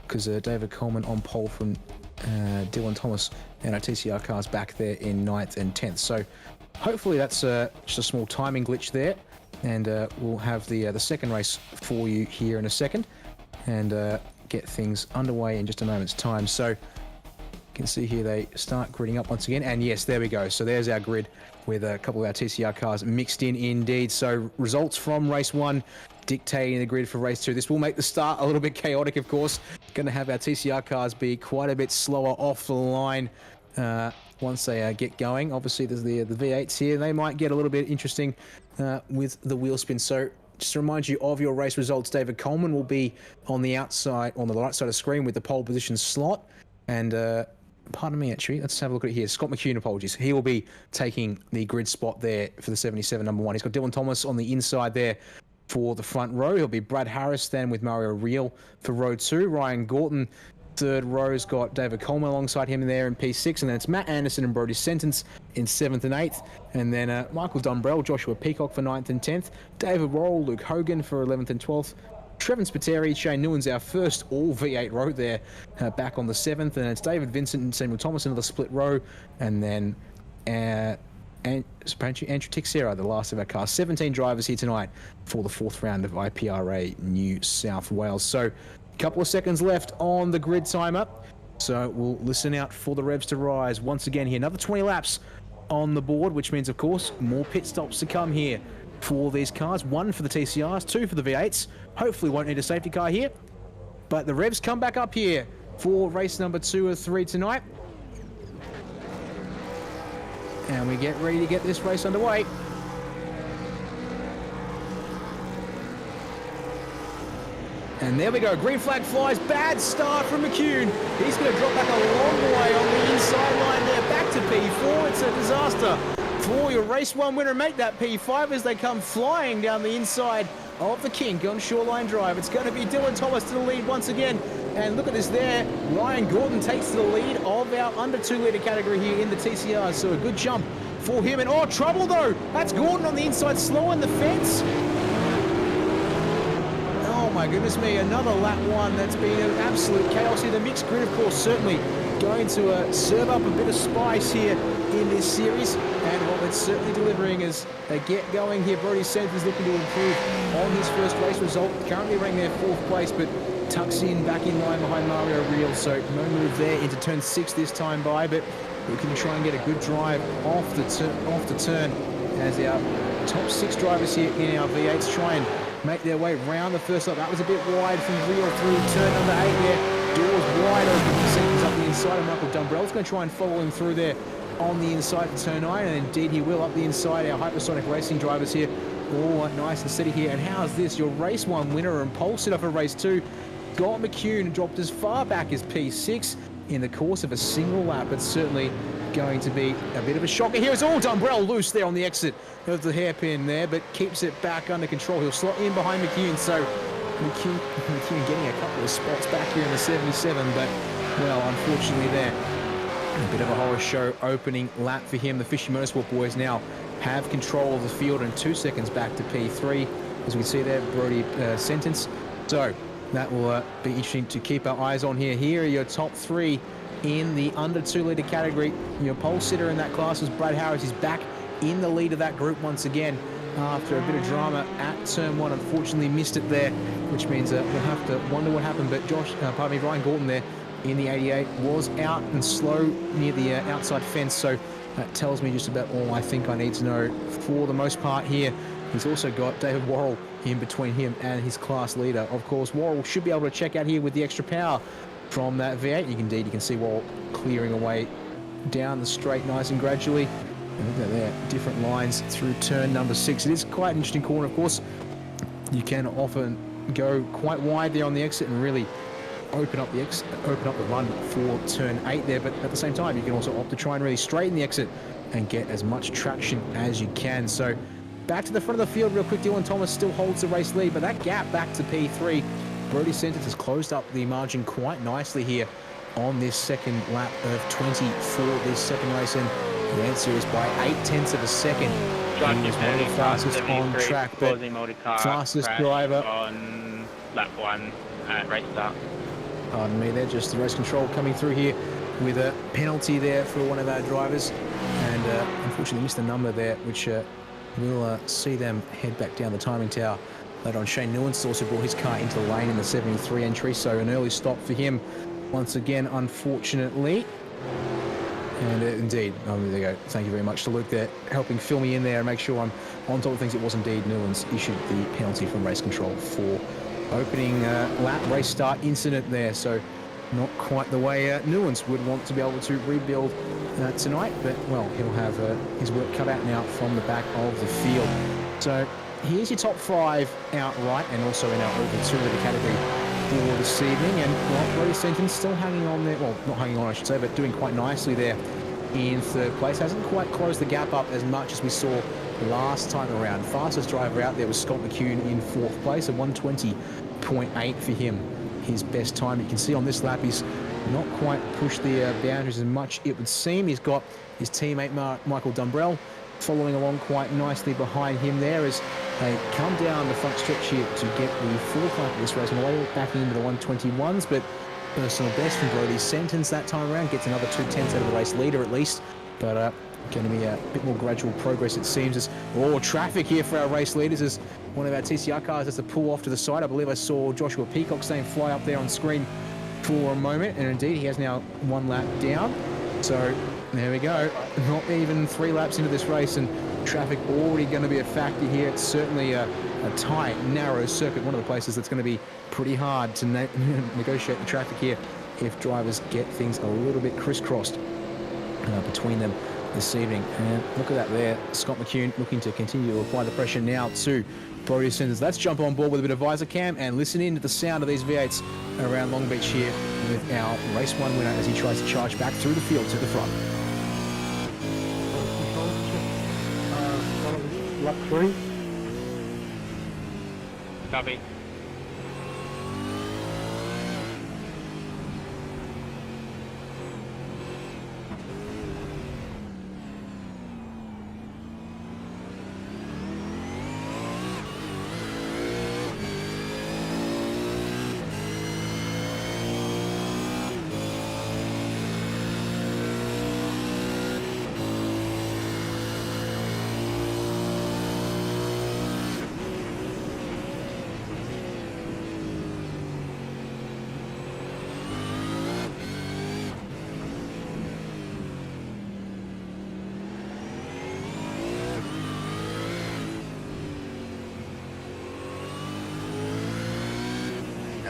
because David Coleman on pole from Dylan Thomas, and our TCR cars back there in 9th and 10th. So hopefully that's just a small timing glitch there, and we'll have the second race for you here in a second, and get things underway in just a moment's time. So you can see here they start gridding up once again, and yes, there we go. So there's our grid with a couple of our TCR cars mixed in indeed. So results from race 1 dictating the grid for race 2. This will make the start a little bit chaotic, of course. Going to have our TCR cars be quite a bit slower off the line once they get going. Obviously, there's the V8s here. They might get a little bit interesting with the wheel spin. So just to remind you of your race results, David Coleman will be on the outside, on the right side of the screen with the pole position slot. And pardon me, actually, let's have a look at it here. Scott McCune, apologies. He will be taking the grid spot there for the 77 number 1. He's got Dylan Thomas on the inside there for the front row. He'll be Brad Harris then with Mario Reel for row 2. Ryan Gorton, third row's got David Coleman alongside him there in P6, and then it's Matt Anderson and Brody Sentence in 7th and 8th, and then Michael Dumbrell, Joshua Peacock for 9th and 10th, David Worrell, Luke Hogan for 11th and 12th, Trevin Spiteri, Shane Newens, our first all V8 row there, back on the 7th, and it's David Vincent and Samuel Thomas, another split row, and then Andrew Tixera, the last of our cars. 17 drivers here tonight for the 4th round of IPRA New South Wales. So a couple of seconds left on the grid timer. So we'll listen out for the revs to rise once again here. Another 20 laps on the board, which means, of course, more pit stops to come here for these cars. 1 for the TCRs, 2 for the V8s. Hopefully won't need a safety car here. But the revs come back up here for race number 2 or 3 tonight. And we get ready to get this race underway. And there we go, green flag flies, bad start from McCune. He's going to drop back a long way on the inside line there, back to P4. It's a disaster for your race 1 winner. Make that P5 as they come flying down the inside of the kink on Shoreline Drive. It's going to be Dylan Thomas to the lead once again. And look at this there, Ryan Gordon takes the lead of our under 2 litre category here in the TCR. So a good jump for him. And oh, trouble though, that's Gordon on the inside, slowing the fence. Oh my goodness me, another lap 1 that's been an absolute chaos here. The mixed grid, of course, certainly going to serve up a bit of spice here in this series. And what it's certainly delivering as they get going here. Brody Seth is looking to improve on his first race result. Currently ranked there 4th place, but tucks in back in line behind Mario Reel. So no move there into turn 6 this time by. But looking to try and get a good drive off the turn as our top 6 drivers here in our V8s try and make their way round the first lap. That was a bit wide from Rio through turn number 8 there. Doors wide open. Seconds up the inside, and Michael Dumbrell's going to try and follow him through there on the inside to turn 9, and indeed he will up the inside. Our Hypersonic Racing drivers here all nice and steady here. And how's this? Your race 1 winner and pole sitter for race 2, Scott McCune, dropped as far back as P6 in the course of a single lap. It's certainly going to be a bit of a shocker here. It's all Dumbrell loose there on the exit of the hairpin there, but keeps it back under control. He'll slot in behind McCune, so McCune getting a couple of spots back here in the 77, but, well, unfortunately there, a bit of a horror show opening lap for him. The Fishy Motorsport boys now have control of the field and 2 seconds back to P3. As we see there, Brody sentence. So that will be interesting to keep our eyes on here. Here are your top 3 in the under 2 litre category. Your pole sitter in that class was Brad Harris. He's back in the lead of that group once again after a bit of drama at turn 1. Unfortunately missed it there, which means we'll have to wonder what happened. But Ryan Gorton there in the 88 was out and slow near the outside fence, so that tells me just about all I think I need to know for the most part here. He's also got David Worrell in between him and his class leader. Of course, Worrell should be able to check out here with the extra power from that V8. You can see Worrell clearing away down the straight nice and gradually. And look at there, different lines through turn number 6. It is quite an interesting corner, of course. You can often go quite wide there on the exit and really open up the run for turn 8 there, but at the same time you can also opt to try and really straighten the exit and get as much traction as you can. So back to the front of the field real quick. Dylan Thomas still holds the race lead, but that gap back to P3, Brody Sentence has closed up the margin quite nicely here on this second lap of 20 for this second race, and the eSeries by 0.8 of a second. He was one of the fastest on track, but fastest driver on lap 1 at race start. Pardon me, they're just the race control coming through here with a penalty there for one of our drivers, and unfortunately missed the number there, which we'll see them head back down the timing tower later on. Shane Newlands also brought his car into the lane in the 73 entry, so an early stop for him once again, unfortunately. And indeed, there you go. Thank you very much to Luke there, helping fill me in there and make sure I'm on top of things. It was indeed Newlands issued the penalty from race control for opening lap race start incident there, so not quite the way Newlands would want to be able to rebuild tonight, but well, he'll have his work cut out now from the back of the field. So here's your top 5 outright and also in our over 2 litre category for this evening. And well, Brody Sentence still hanging on there, well, not hanging on I should say, but doing quite nicely there in 3rd place. Hasn't quite closed the gap up as much as we saw last time around. Fastest driver out there was Scott McCune in 4th place, a 120.8 for him, his best time. You can see on this lap he's not quite pushed the boundaries as much, it would seem. He's got his teammate Michael Dumbrell following along quite nicely behind him there as they come down the front stretch here to get the 4th lap of this race, and away back into the 121s, but personal best from Brody Sentence that time around, gets another 2/10 out of the race leader at least, but going to be a bit more gradual progress it seems. As traffic here for our race leaders as one of our TCR cars has to pull off to the side. I believe I saw Joshua Peacock's name fly up there on screen for a moment, and indeed he has now 1 lap down. So there we go, not even 3 laps into this race and traffic already going to be a factor here. It's certainly a tight, narrow circuit, one of the places that's going to be pretty hard to negotiate the traffic here if drivers get things a little bit crisscrossed between them this evening. And look at that there, Scott McCune looking to continue to apply the pressure now to Brody Sentence. Let's jump on board with a bit of visor cam and listen in to the sound of these V8s around Longbeach here with our race 1 winner as he tries to charge back through the field to the front. Lap 3. Copy.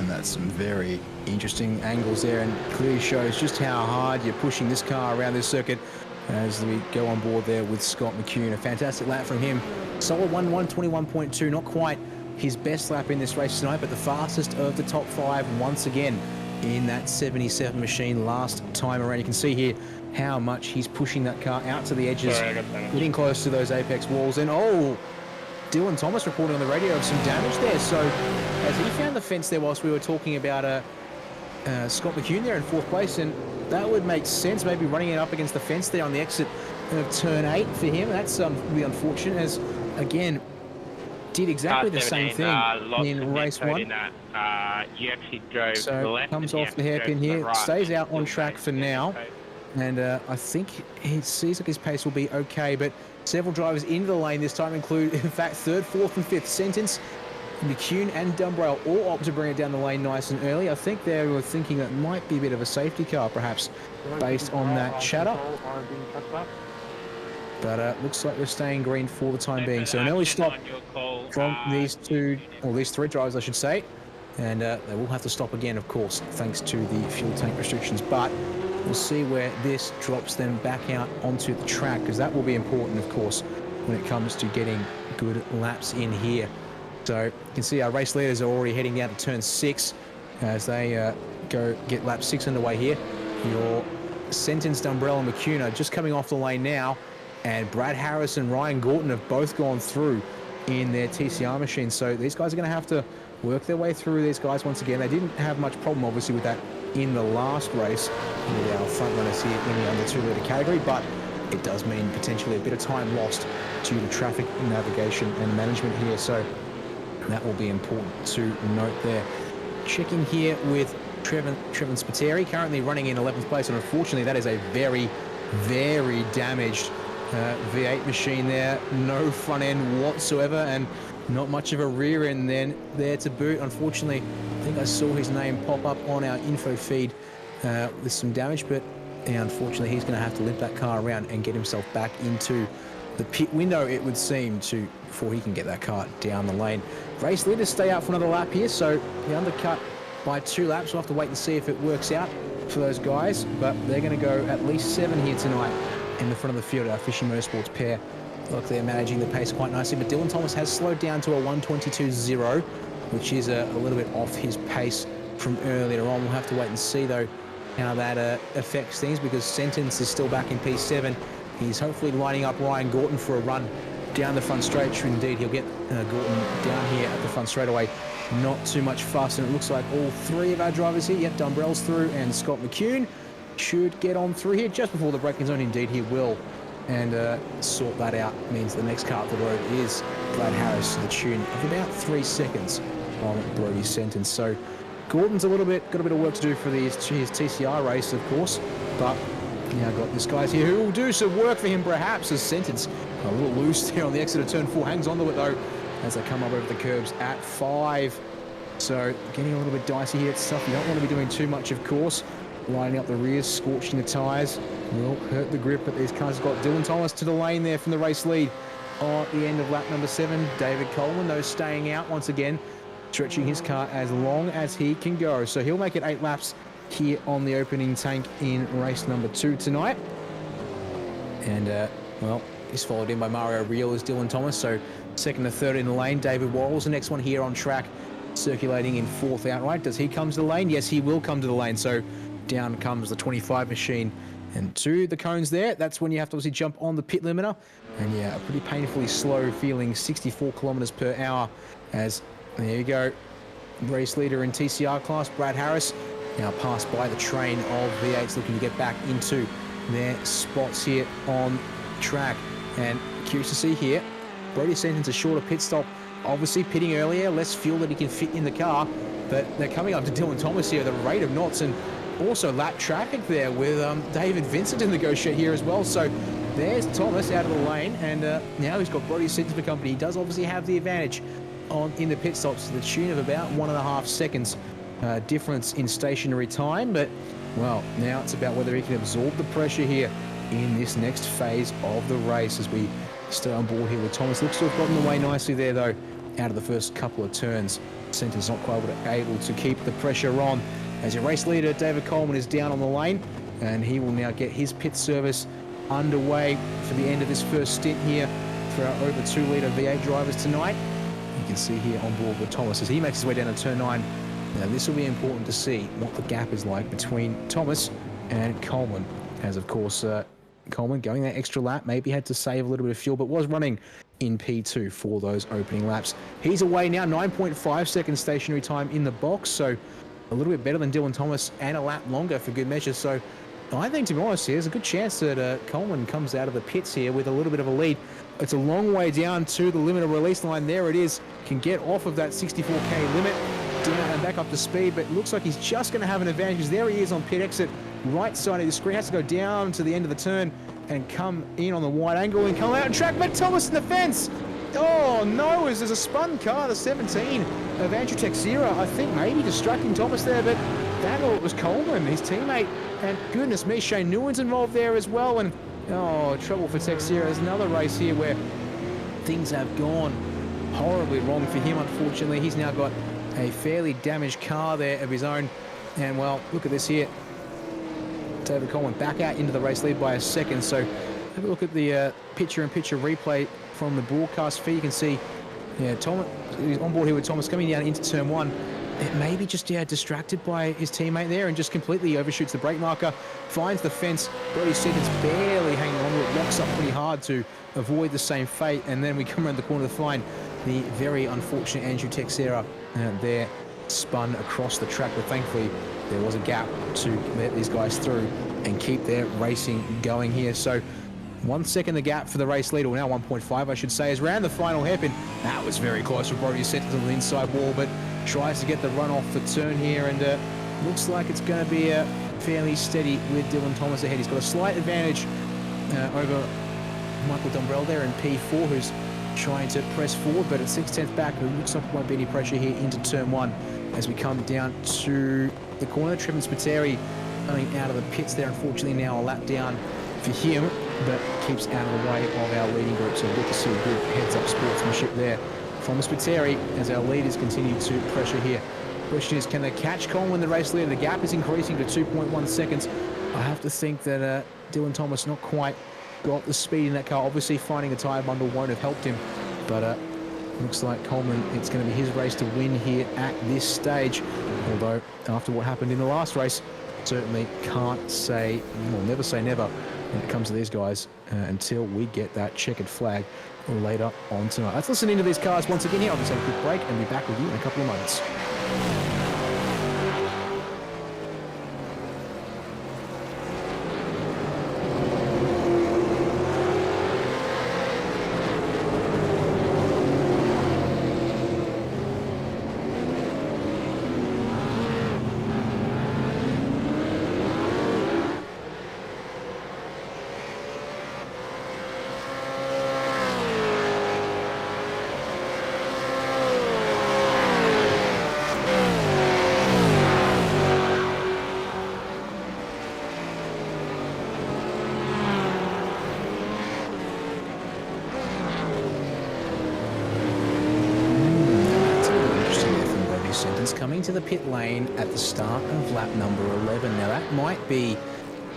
And that's some very interesting angles there, and clearly shows just how hard you're pushing this car around this circuit as we go on board there with Scott McCune. A fantastic lap from him. Solid 1:21.2, not quite his best lap in this race tonight, but the fastest of the top 5 once again in that 77 machine last time around. You can see here how much he's pushing that car out to the edges, getting close to those apex walls. And oh, Dylan Thomas reporting on the radio of some damage there. So as he found the fence there whilst we were talking about Scott McCune there in 4th place, and that would make sense, maybe running it up against the fence there on the exit of turn 8 for him. That's really unfortunate, as again did exactly the same thing in race 1. You actually drove so the left, comes off the hairpin here, stays out on track for now, and I think it seems like his pace will be okay, but several drivers into the lane this time include, in fact, 3rd, 4th and 5th. Sentence, McCune and Dumbrell all opt to bring it down the lane nice and early. I think they were thinking that might be a bit of a safety car, perhaps, based on that chatter. But looks like we're staying green for the time being. So an early stop from these 3 drivers, I should say. And they will have to stop again, of course, thanks to the fuel tank restrictions. But we'll see where this drops them back out onto the track, because that will be important, of course, when it comes to getting good laps in here. So you can see our race leaders are already heading down to turn 6 as they go get lap 6 underway here. Your Sentence, Dumbrell and McCune are just coming off the lane now, and Brad Harris and Ryan Gorton have both gone through in their TCR machine. So these guys are going to have to work their way through these guys once again. They didn't have much problem, obviously, with that in the last race with our front runners here in the under 2 litre category, but it does mean potentially a bit of time lost due to traffic navigation and management here. So that will be important to note there. Checking here with Trevin Spiteri, currently running in 11th place, and unfortunately that is a very, very damaged V8 machine there. No front end whatsoever, and not much of a rear end then there to boot. Unfortunately, I think I saw his name pop up on our info feed with some damage, but yeah, unfortunately he's going to have to limp that car around and get himself back into the pit window, it would seem, before he can get that car down the lane. Race leaders stay out for another lap here, so the undercut by 2 laps. We'll have to wait and see if it works out for those guys, but they're going to go at least 7 here tonight in the front of the field. Our Fishy Motorsports pair, look, they're managing the pace quite nicely, but Dylan Thomas has slowed down to a 1:22.0, which is a little bit off his pace from earlier on. We'll have to wait and see, though, how that affects things, because Sentence is still back in P7. He's hopefully lining up Ryan Gorton for a run down the front straight. Indeed, he'll get Gorton down here at the front straightaway. Not too much fuss, and it looks like all 3 of our drivers here, yep, Dumbrell's through, and Scott McCune should get on through here just before the braking zone. Indeed, he will, and sort that out. Means the next car up the road is Brad Harris to the tune of about 3 seconds on Brody's Sentence. So Gordon's got a bit of work to do for his TCR race, of course, but now got this guys here who will do some work for him, perhaps, as Sentence a little loose there on the exit of turn 4, hangs on to it though as they come up over the curbs at 5. So getting a little bit dicey here. It's stuff you don't want to be doing too much, of course. Lining up the rears, scorching the tyres will hurt the grip, but these cars have got Dylan Thomas to the lane there from the race lead at the end of lap number 7. David Coleman, though, staying out once again, stretching his car as long as he can go. So he'll make it 8 laps here on the opening tank in race number 2 tonight. And, well, he's followed in by Mario Real as Dylan Thomas. So 2nd to 3rd in the lane. David Worrell's the next one here on track, circulating in 4th outright. Does he come to the lane? Yes, he will come to the lane. So down comes the 25 machine and to the cones there. That's when you have to obviously jump on the pit limiter. And yeah, a pretty painfully slow feeling 64 kilometers per hour as, there you go, race leader in TCR class, Brad Harris, now passed by the train of V8s looking to get back into their spots here on track. And curious to see here, Brody Sentence a shorter pit stop, obviously pitting earlier, less fuel that he can fit in the car, but they're coming up to Dylan Thomas here at the rate of knots, and also lap traffic there with David Vincent to negotiate here as well. So there's Thomas out of the lane, and now he's got Brody Sentence for company. He does obviously have the advantage in the pit stops to the tune of about 1.5 seconds difference in stationary time, but well, now it's about whether he can absorb the pressure here in this next phase of the race as we stay on board here with Thomas. Looks to have gotten away nicely there though out of the first couple of turns. Centre's not quite able to keep the pressure on. As your race leader, David Coleman, is down on the lane, and he will now get his pit service underway for the end of this first stint here for our over 2-litre V8 drivers tonight. You can see here on board with Thomas as he makes his way down to turn 9. Now this will be important to see what the gap is like between Thomas and Coleman, as of course Coleman going that extra lap, maybe had to save a little bit of fuel, but was running in P2 for those opening laps. He's away now, 9.5 seconds stationary time in the box, so a little bit better than Dylan Thomas and a lap longer for good measure. So I think, to be honest, there's a good chance that Coleman comes out of the pits here with a little bit of a lead. It's a long way down to the limit of release line. There it is. Can get off of that 64k limit, down and back up to speed, but looks like he's just going to have an advantage because there he is on pit exit, right side of the screen. Has to go down to the end of the turn and come in on the wide angle and come out and track, but Thomas in the fence. Oh no, there's a spun car, the 17 of Andrew Texera, I think maybe distracting Thomas there, but that it was Coleman, his teammate, and goodness me, Shane Newen's involved there as well, and oh, trouble for Texera. There's another race here where things have gone horribly wrong for him, unfortunately. He's now got a fairly damaged car there of his own, and well, look at this here. David Coleman back out into the race lead by a second, so have a look at the picture-in-picture replay from the broadcast feed. You can see, Thomas is on board here with Thomas coming down into turn 1. It maybe just distracted by his teammate there and just completely overshoots the brake marker, finds the fence. Brody Siddons barely hanging on to it, locks up pretty hard to avoid the same fate, and then we come around the corner to find the very unfortunate Andrew Texera there spun across the track, but thankfully there was a gap to let these guys through and keep their racing going here. So 1 second the gap for the race leader, well now 1.5 I should say, is around the final hairpin. That was very close for Brody Siddons on the inside wall, but tries to get the run off the turn here, and looks like it's going to be fairly steady with Dylan Thomas ahead. He's got a slight advantage over Michael Dumbrell there in P4, who's trying to press forward, but at 6/10 back, it looks like there won't be any pressure here into turn 1 as we come down to the corner. Trevin Spiteri coming out of the pits there, unfortunately now a lap down for him, but keeps out of the way of our leading group, so good to see good heads-up sportsmanship there from Spiteri as our leaders continue to pressure here. Question is, can they catch Coleman, the race leader? The gap is increasing to 2.1 seconds. I have to think that Dylan Thomas not quite got the speed in that car. Obviously finding a tyre bundle won't have helped him, but looks like Coleman, it's going to be his race to win here at this stage, although after what happened in the last race, certainly can't say, well, never say never when it comes to these guys until we get that checkered flag later on tonight. Let's listen into these cars once again here. I'll just have a quick break and be back with you in a couple of moments. Coming to the pit lane at the start of lap number 11. Now that might be,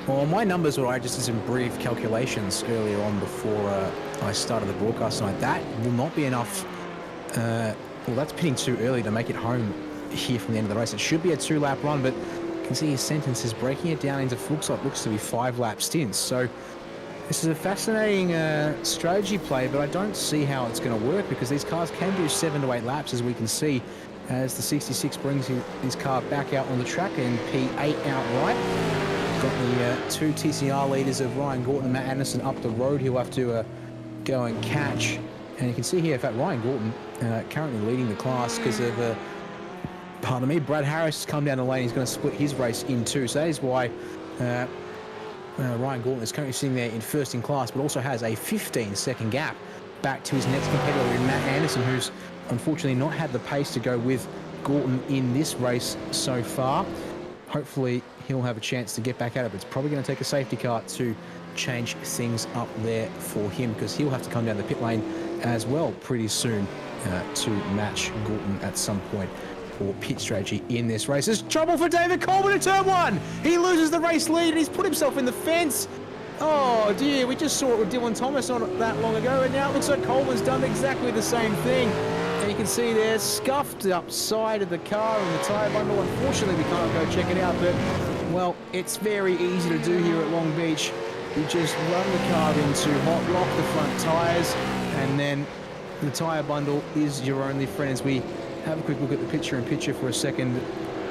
well, my numbers were I just did some brief calculations earlier on before I started the broadcast tonight. That will not be enough. Well, that's pitting too early to make it home here from the end of the race. It should be a 2-lap run, but you can see his sentence is breaking it down into looks to be 5-lap stints. So this is a fascinating strategy play, but I don't see how it's going to work because these cars can do 7 to 8 laps, as we can see, as the 66 brings his car back out on the track and P8 outright. Got the 2 TCR leaders of Ryan Gorton and Matt Anderson up the road. He'll have to go and catch. And you can see here, in fact, Ryan Gorton currently leading the class because of, pardon me, Brad Harris has come down the lane. He's going to split his race in 2. So that is why Ryan Gorton is currently sitting there in first in class, but also has a 15-second gap back to his next competitor in Matt Anderson, who's unfortunately not had the pace to go with Gorton in this race so far. Hopefully he'll have a chance to get back at it, but it's probably going to take a safety car to change things up there for him because he'll have to come down the pit lane as well pretty soon to match Gorton at some point for pit strategy in this race. There's trouble for David Coleman in turn 1. He loses the race lead and he's put himself in the fence. Oh dear, we just saw it with Dylan Thomas not that long ago, and now it looks like Coleman's done exactly the same thing. And you can see there, scuffed up side of the car and the tyre bundle. Unfortunately, we can't go check it out, but, well, it's very easy to do here at Long Beach. You just run the car into hot, lock the front tyres, and then the tyre bundle is your only friend. As we have a quick look at the picture-in-picture for a second,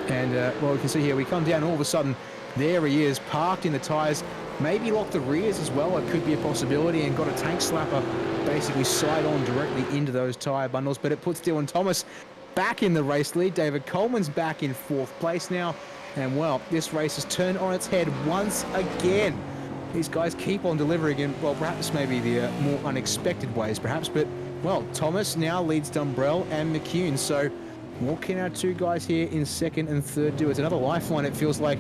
and, well, you can see here, we come down, and all of a sudden, there he is, parked in the tyres. Maybe lock the rears as well, it could be a possibility, and got a tank slapper basically side on directly into those tyre bundles, but it puts Dylan Thomas back in the race lead. David Coleman's back in 4th place now, and well, this race has turned on its head once again. These guys keep on delivering in, well, perhaps maybe the more unexpected ways, perhaps, but, well, Thomas now leads Dumbrell and McCune, so what can our two guys here in 2nd and 3rd do? It's another lifeline, it feels like,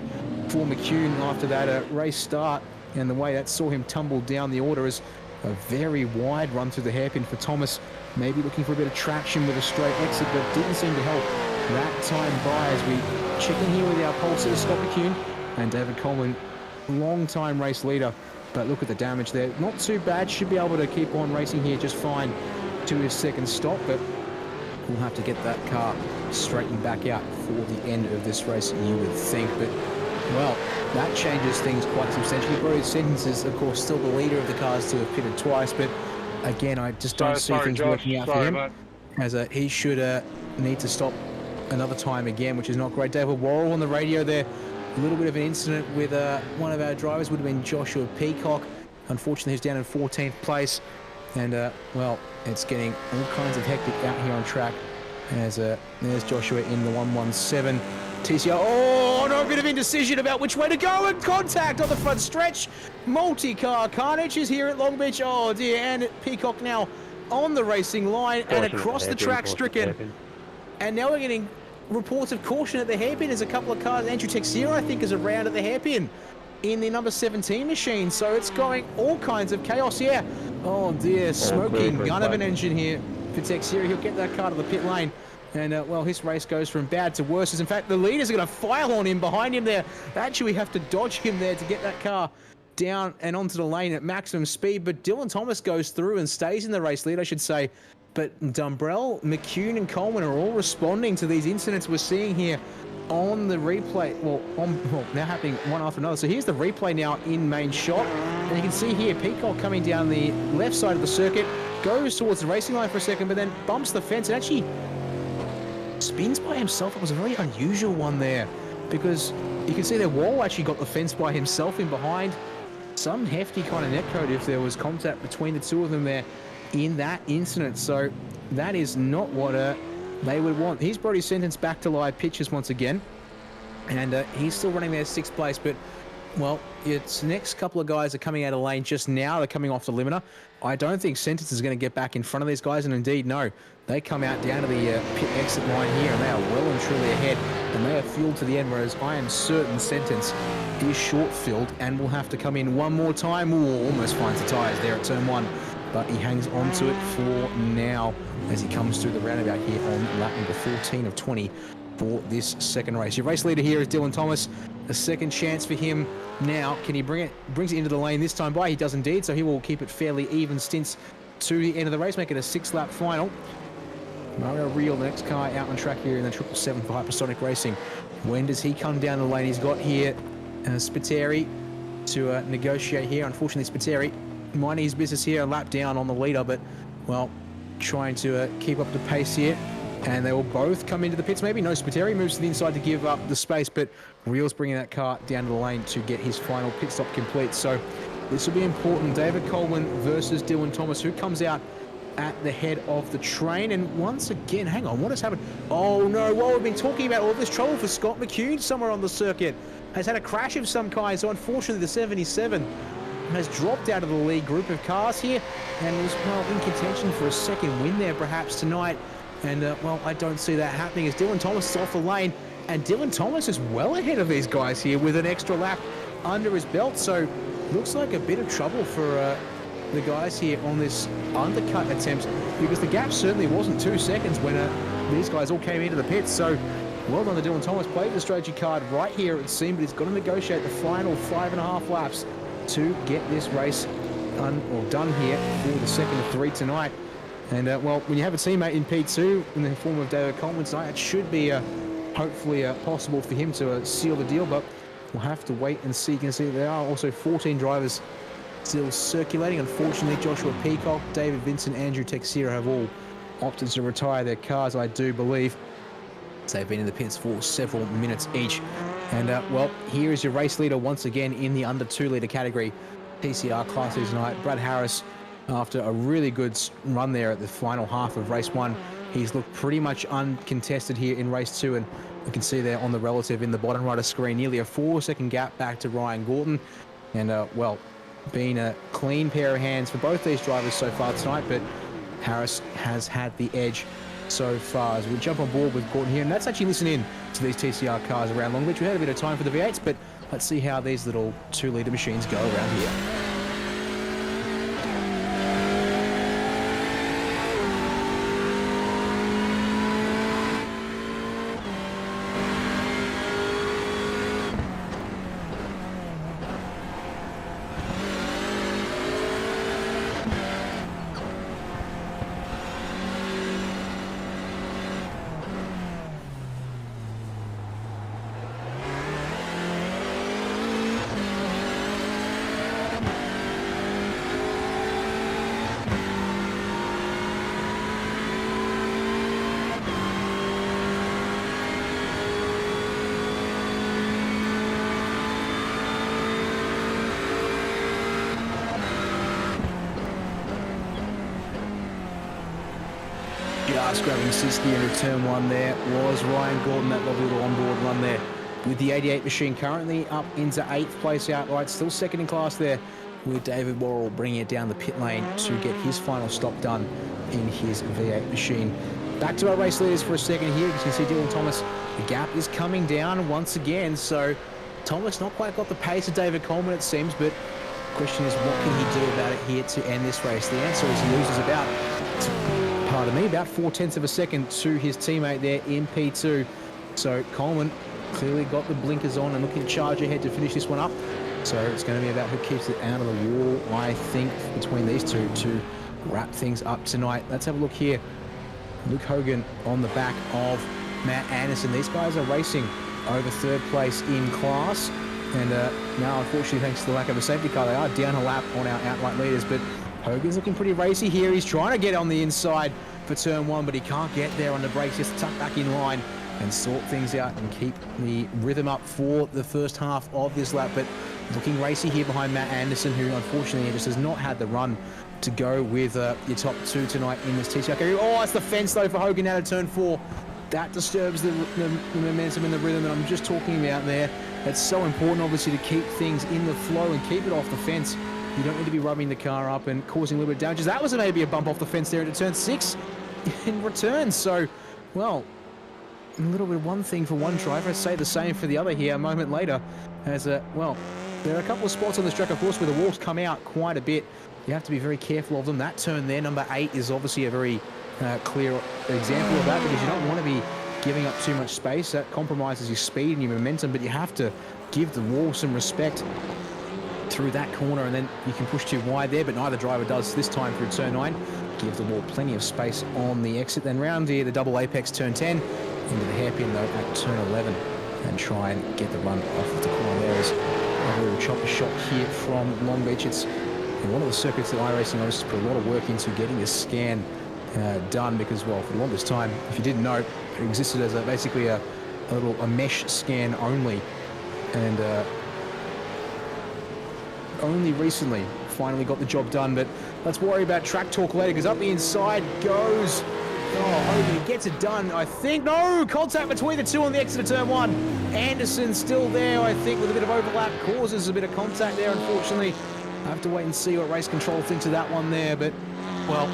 for McCune after that race start, and the way that saw him tumble down the order is a very wide run through the hairpin for Thomas, maybe looking for a bit of traction with a straight exit, but didn't seem to help that time by. As we check in here with our pole sitter Scott McCune and David Coleman, long time race leader, but look at the damage there. Not too bad, should be able to keep on racing here just fine to his 2nd stop, but we'll have to get that car straightened back out for the end of this race, you would think. But, well, that changes things quite substantially. Brody Sentence is, of course, still the leader of the cars to have pitted twice, but again, I just don't see things working out for him. Mate. As he should need to stop another time again, which is not great. David Worrell on the radio there. A little bit of an incident with one of our drivers, would have been Joshua Peacock. Unfortunately, he's down in 14th place. And, well, it's getting all kinds of hectic out here on track. As there's Joshua in the 117. TCR, oh, no, a bit of indecision about which way to go, and contact on the front stretch. Multi-car carnage is here at Long Beach. Oh, dear, and Peacock now on the racing line and across the track, stricken. And now we're getting reports of caution at the hairpin. There's a couple of cars. Andrew Texiera, I think, is around at the hairpin in the number 17 machine. So it's going all kinds of chaos here. Oh, dear, smoking gun of an engine here for Texiera. He'll get that car to the pit lane. And, well, his race goes from bad to worse. As in fact, the leaders are going to file on him behind him there. Actually, we have to dodge him there to get that car down and onto the lane at maximum speed. But Dylan Thomas goes through and stays in the race lead, I should say. But Dumbrell, McCune, and Coleman are all responding to these incidents we're seeing here on the replay. Well, now happening one after another. So here's the replay now in main shot. And you can see here, Peacock coming down the left side of the circuit, goes towards the racing line for a second, but then bumps the fence and actually spins by himself. It was a very unusual one there, because you can see that Wall actually got the fence by himself in behind. Some hefty kind of netcode if there was contact between the two of them there in that incident. So that is not what they would want. He's brought his sentence back to live pitches once again, and he's still running there 6th place, but, well, its next couple of guys are coming out of lane just now. They're coming off the limiter. I don't think Sentence is going to get back in front of these guys, and indeed, no. They come out down to the pit exit line here, and they are well and truly ahead, and they are fueled to the end, whereas I am certain Sentence is short-filled and will have to come in one more time. Ooh, almost finds the tyres there at turn 1, but he hangs on to it for now as he comes through the roundabout here on lap number 14 of 20 for this second race. Your race leader here is Dylan Thomas. A second chance for him now. Can he brings it into the lane this time by? He does indeed, so he will keep it fairly even stints to the end of the race, make it a 6-lap final. Mario Real, the next car out on track here in the 777 for Hypersonic Racing. When does he come down the lane? He's got here Spiteri to negotiate here. Unfortunately, Spiteri minding his business here, a lap down on the leader, but, well, trying to keep up the pace here. And they will both come into the pits. Maybe no, Spiteri moves to the inside to give up the space, but Real's bringing that car down to the lane to get his final pit stop complete. So this will be important. David Coleman versus Dylan Thomas, who comes out at the head of the train. And once again, hang on, what has happened? Oh no, well, we've been talking about all this trouble for Scott McCune somewhere on the circuit. Has had a crash of some kind, so unfortunately the 77 has dropped out of the lead group of cars here and was, well, in contention for a second win there perhaps tonight. And, well, I don't see that happening as Dylan Thomas is off the lane. And Dylan Thomas is well ahead of these guys here with an extra lap under his belt. So looks like a bit of trouble for the guys here on this undercut attempt, because the gap certainly wasn't 2 seconds when these guys all came into the pits. So well done to Dylan Thomas. Played the strategy card right here, it would seem, but he's got to negotiate the final 5.5 laps to get this race done here for the second of 3 tonight. And well, when you have a teammate in P2 in the form of David Coleman tonight, it should be hopefully possible for him to seal the deal, but we'll have to wait and see. You can see there are also 14 drivers still circulating. Unfortunately, Joshua Peacock, David Vincent, Andrew Texera have all opted to retire their cars, I do believe. They've been in the pits for several minutes each. And well, here is your race leader once again in the under 2 litre category, TCR Class 2 tonight. Brad Harris, after a really good run there at the final half of race 1, he's looked pretty much uncontested here in race 2, and you can see there on the relative in the bottom right of screen, nearly a 4-second gap back to Ryan Gordon. And well, been a clean pair of hands for both these drivers so far tonight, but Harris has had the edge so far. As we jump on board with Gordon here, and let's actually listen in to these TCR cars around Longbeach. We had a bit of time for the V8s, but let's see how these little 2 litre machines go around here. Just grabbing Siski into turn 1 there was Ryan Gordon, that lovely little onboard run there with the 88 machine, currently up into 8th place outright, still second in class there, with David Worrell bringing it down the pit lane to get his final stop done in his V8 machine. Back to our race leaders for a second here. You can see Dylan Thomas, the gap is coming down once again, so Thomas not quite got the pace of David Coleman, it seems, but the question is, what can he do about it here to end this race? The answer is he loses about 4/10 of a second to his teammate there in P2. So Coleman clearly got the blinkers on and looking to charge ahead to finish this one up. So it's going to be about who keeps it out of the wall, I think, between these two to wrap things up tonight. Let's have a look here. Luke Hogan on the back of Matt Anderson. These guys are racing over 3rd place in class. And now, unfortunately, thanks to the lack of a safety car, they are down a lap on our outright leaders. But Hogan's looking pretty racy here. He's trying to get on the inside for turn 1, but he can't get there on the brakes. Just tuck back in line and sort things out and keep the rhythm up for the first half of this lap. But looking racy here behind Matt Anderson, who unfortunately just has not had the run to go with your top 2 tonight in this TCR category. Oh, it's the fence though for Hogan out of turn 4. That disturbs the momentum and the rhythm that I'm just talking about there. It's so important, obviously, to keep things in the flow and keep it off the fence. You don't need to be rubbing the car up and causing a little bit of damages. That was maybe a bump off the fence there into turn 6 in return. So, well, a little bit of one thing for one driver. I'd say the same for the other here a moment later. As, well, there are a couple of spots on this track, of course, where the walls come out quite a bit. You have to be very careful of them. That turn there, number 8, is obviously a very clear example of that, because you don't want to be giving up too much space. That compromises your speed and your momentum, but you have to give the wall some respect through that corner, and then you can push too wide there, but neither driver does this time through turn 9. Give the wall plenty of space on the exit. Then round here, the double apex turn 10, into the hairpin though at turn 11, and try and get the run off of the corner. There is a little chopper shot here from Longbeach. It's one of the circuits that iRacing has put a lot of work into getting this scan done, because, well, for the longest time, if you didn't know, it existed as basically a mesh scan only, and only recently finally got the job done. But let's worry about track talk later, because up the inside goes, Hogan gets it done, I think. No, contact between the two on the exit of turn 1. Anderson still there, I think, with a bit of overlap, causes a bit of contact there, unfortunately. I have to wait and see what race control thinks of that one there, but, well,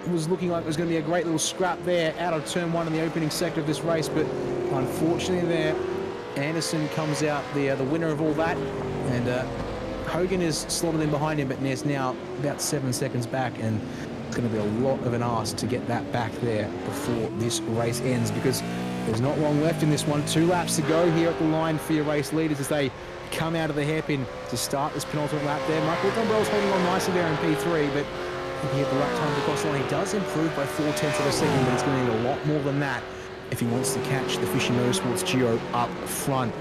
it was looking like it was going to be a great little scrap there out of turn 1 in the opening sector of this race, but unfortunately there, Anderson comes out the winner of all that, and Hogan is slotted in behind him, but there's now about 7 seconds back, and it's going to be a lot of an ask to get that back there before this race ends, because there's not long left in this one. 2 laps to go here at the line for your race leaders as they come out of the hairpin to start this penultimate lap there. Michael Dumbrell's holding on nicely there in P3, but if he hit the lap time across the line, he does improve by 0.4 of a second, but it's going to need a lot more than that if he wants to catch the Fisher Motorsports duo up front.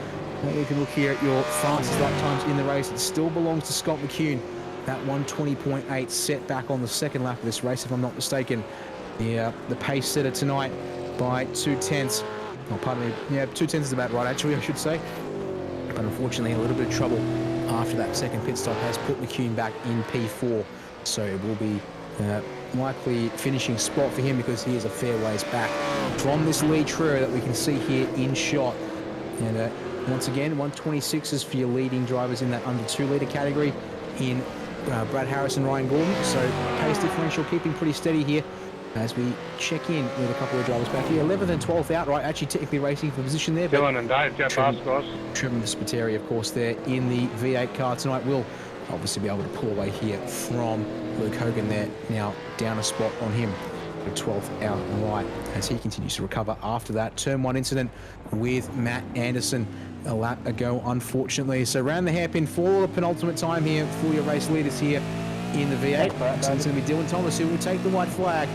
Now you can look here at your fastest lap times in the race. It still belongs to Scott McCune. That 1:20.8 set back on the second lap of this race, if I'm not mistaken. The pace setter tonight by 0.2. Oh, pardon me. Yeah, 0.2 is about right, actually, I should say. But unfortunately, a little bit of trouble after that second pit stop has put McCune back in P4. So it will be likely finishing spot for him, because he is a fair ways back from this lead trio that we can see here in shot. And once again, 1:26s for your leading drivers in that under 2 litre category in Brad Harris and Ryan Gordon. So pace differential keeping pretty steady here as we check in with a couple of drivers back here. 11th and 12th outright, actually technically racing for position there. Dylan and Dave, get past guys. Trevor Spiteri, of course, there in the V8 car tonight, will obviously be able to pull away here from Luke Hogan there, now down a spot on him. The 12th outright as he continues to recover after that Turn 1 incident with Matt Anderson a lap ago, unfortunately. So round the hairpin for the penultimate time here for your race leaders here in the V8. So it's going to be Dylan Thomas who will take the white flag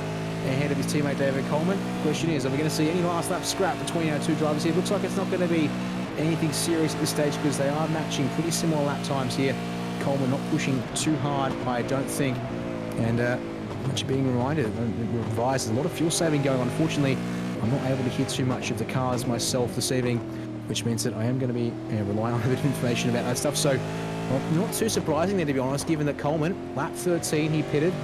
ahead of his teammate David Coleman. The question is, are we going to see any last lap scrap between our 2 drivers here? Looks like it's not going to be anything serious at this stage, because they are matching pretty similar lap times here. Coleman not pushing too hard, I don't think. And actually being reminded, advised, there's a lot of fuel saving going on. Unfortunately, I'm not able to hear too much of the cars myself this evening, which means that I am going to be relying on a bit of information about that stuff. So, well, not too surprising there, to be honest, given that Coleman, lap 13, he pitted,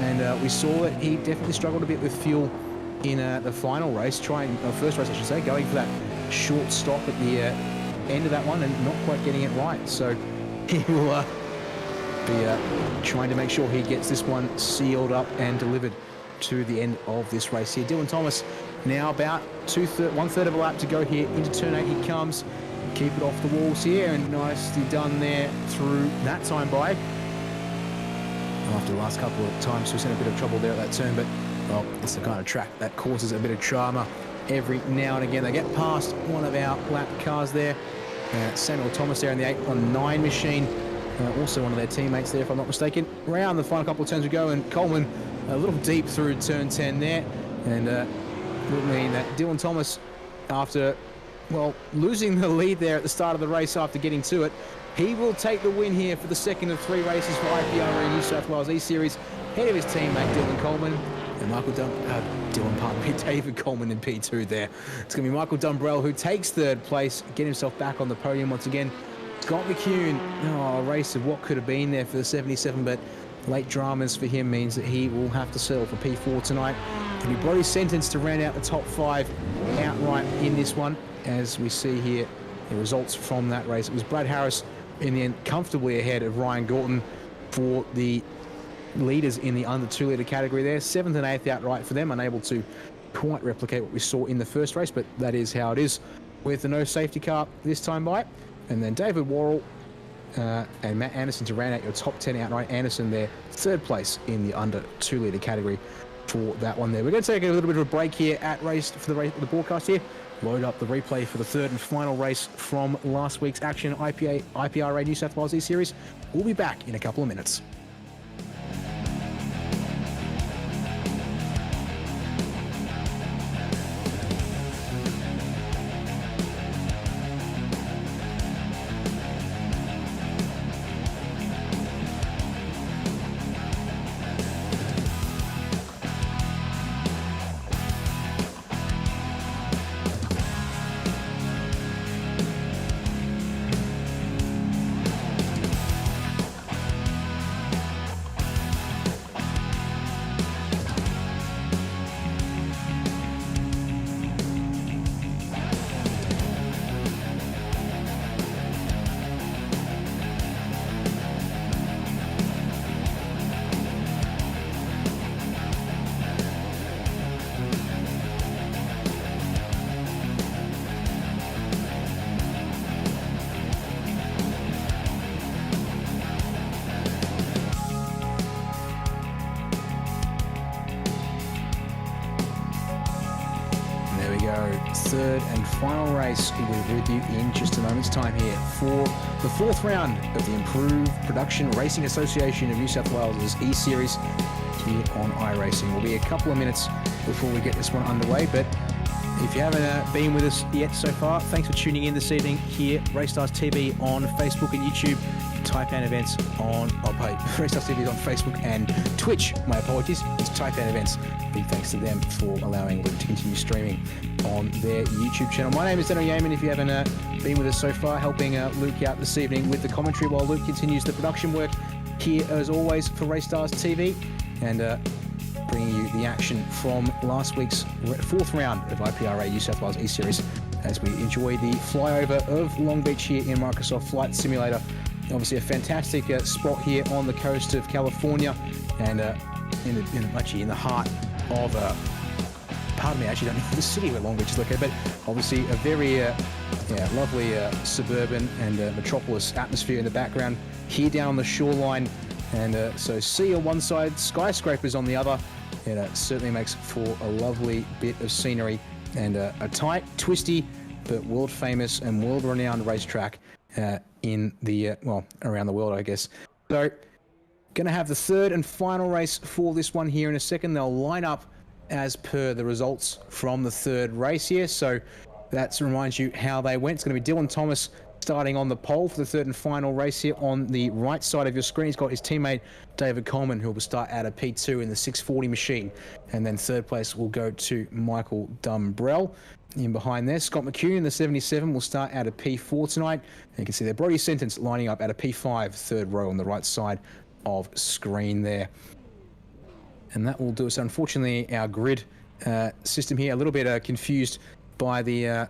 and we saw that he definitely struggled a bit with fuel in the final race, first race, I should say, going for that short stop at the end of that one and not quite getting it right. So, he will be trying to make sure he gets this one sealed up and delivered to the end of this race here. Dylan Thomas now about 1/3 of a lap to go here into turn 8. He comes, keep it off the walls here, and nicely done there through that time by. After the last couple of times we've seen a bit of trouble there at that turn, but well, it's the kind of track that causes a bit of drama every now and again. They get past one of our lap cars there, Samuel Thomas there in the 819 machine. Also one of their teammates there, if I'm not mistaken. Round the final couple of turns we go, and Coleman a little deep through turn 10 there, and would mean that Dylan Thomas, after, well, losing the lead there at the start of the race after getting to it, he will take the win here for the second of 3 races for IPRA New South Wales eSeries, ahead of his teammate Dylan Coleman. And David Coleman in P2 there. It's going to be Michael Dumbrell who takes 3rd place, get himself back on the podium once again. Scott McCune, a race of what could have been there for the 77, but late dramas for him means that he will have to settle for P4 tonight. And he brought his sentence to round out the top 5 outright in this one. As we see here, the results from that race. It was Brad Harris in the end comfortably ahead of Ryan Gorton for the leaders in the under 2 litre category there. 7th and 8th outright for them, unable to quite replicate what we saw in the first race, but that is how it is with the no safety car this time by. And then David Worrell and Matt Anderson to round out your top 10 outright. Anderson there, 3rd place in the under 2 litre category for that one there. We're going to take a little bit of a break here at race for the broadcast here. Load up the replay for the 3rd and final race from last week's action, IPRA New South Wales eSeries. We'll be back in a couple of minutes. third and final race. We'll be with you in just a moment's time here for the fourth round of the Improved Production Racing Association of New South Wales' eSeries here on iRacing. We'll be a couple of minutes before we get this one underway, but if you haven't been with us yet so far, thanks for tuning in this evening here, RACESTARS TV on Facebook and YouTube, Tiapan Events on, RACESTARS TV is on Facebook and Twitch. My apologies, it's Tiapan Events. Big thanks to them for allowing Luke to continue streaming on their YouTube channel. My name is S01R04. If you haven't been with us so far, helping Luke out this evening with the commentary while Luke continues the production work here as always for RACESTARS TV, and bringing you the action from last week's fourth round of IPRA New South Wales eSeries as we enjoy the flyover of Longbeach here in Microsoft Flight Simulator. Obviously a fantastic spot here on the coast of California, and actually in the heart of, pardon me, I actually don't know the city where Longbeach is located, but obviously a very lovely suburban and metropolis atmosphere in the background here down on the shoreline. And so sea on one side, skyscrapers on the other. It certainly makes for a lovely bit of scenery and a tight, twisty, but world-famous and world-renowned racetrack in the, around the world, I guess. So, going to have the third and final race for this one here in a second. They'll line up as per the results from the third race here. So, that reminds you how they went. It's going to be Dylan Thomas starting on the pole for the third and final race here on the right side of your screen. He's got his teammate David Coleman, who will start out of P2 in the 640 machine. And then third place will go to Michael Dumbrell. In behind there, Scott McCune in the 77 will start out of P4 tonight. And you can see there, Brody Sentence lining up out of P5, third row on the right side of screen there. And that will do it. So unfortunately, our grid system here, a little bit confused by the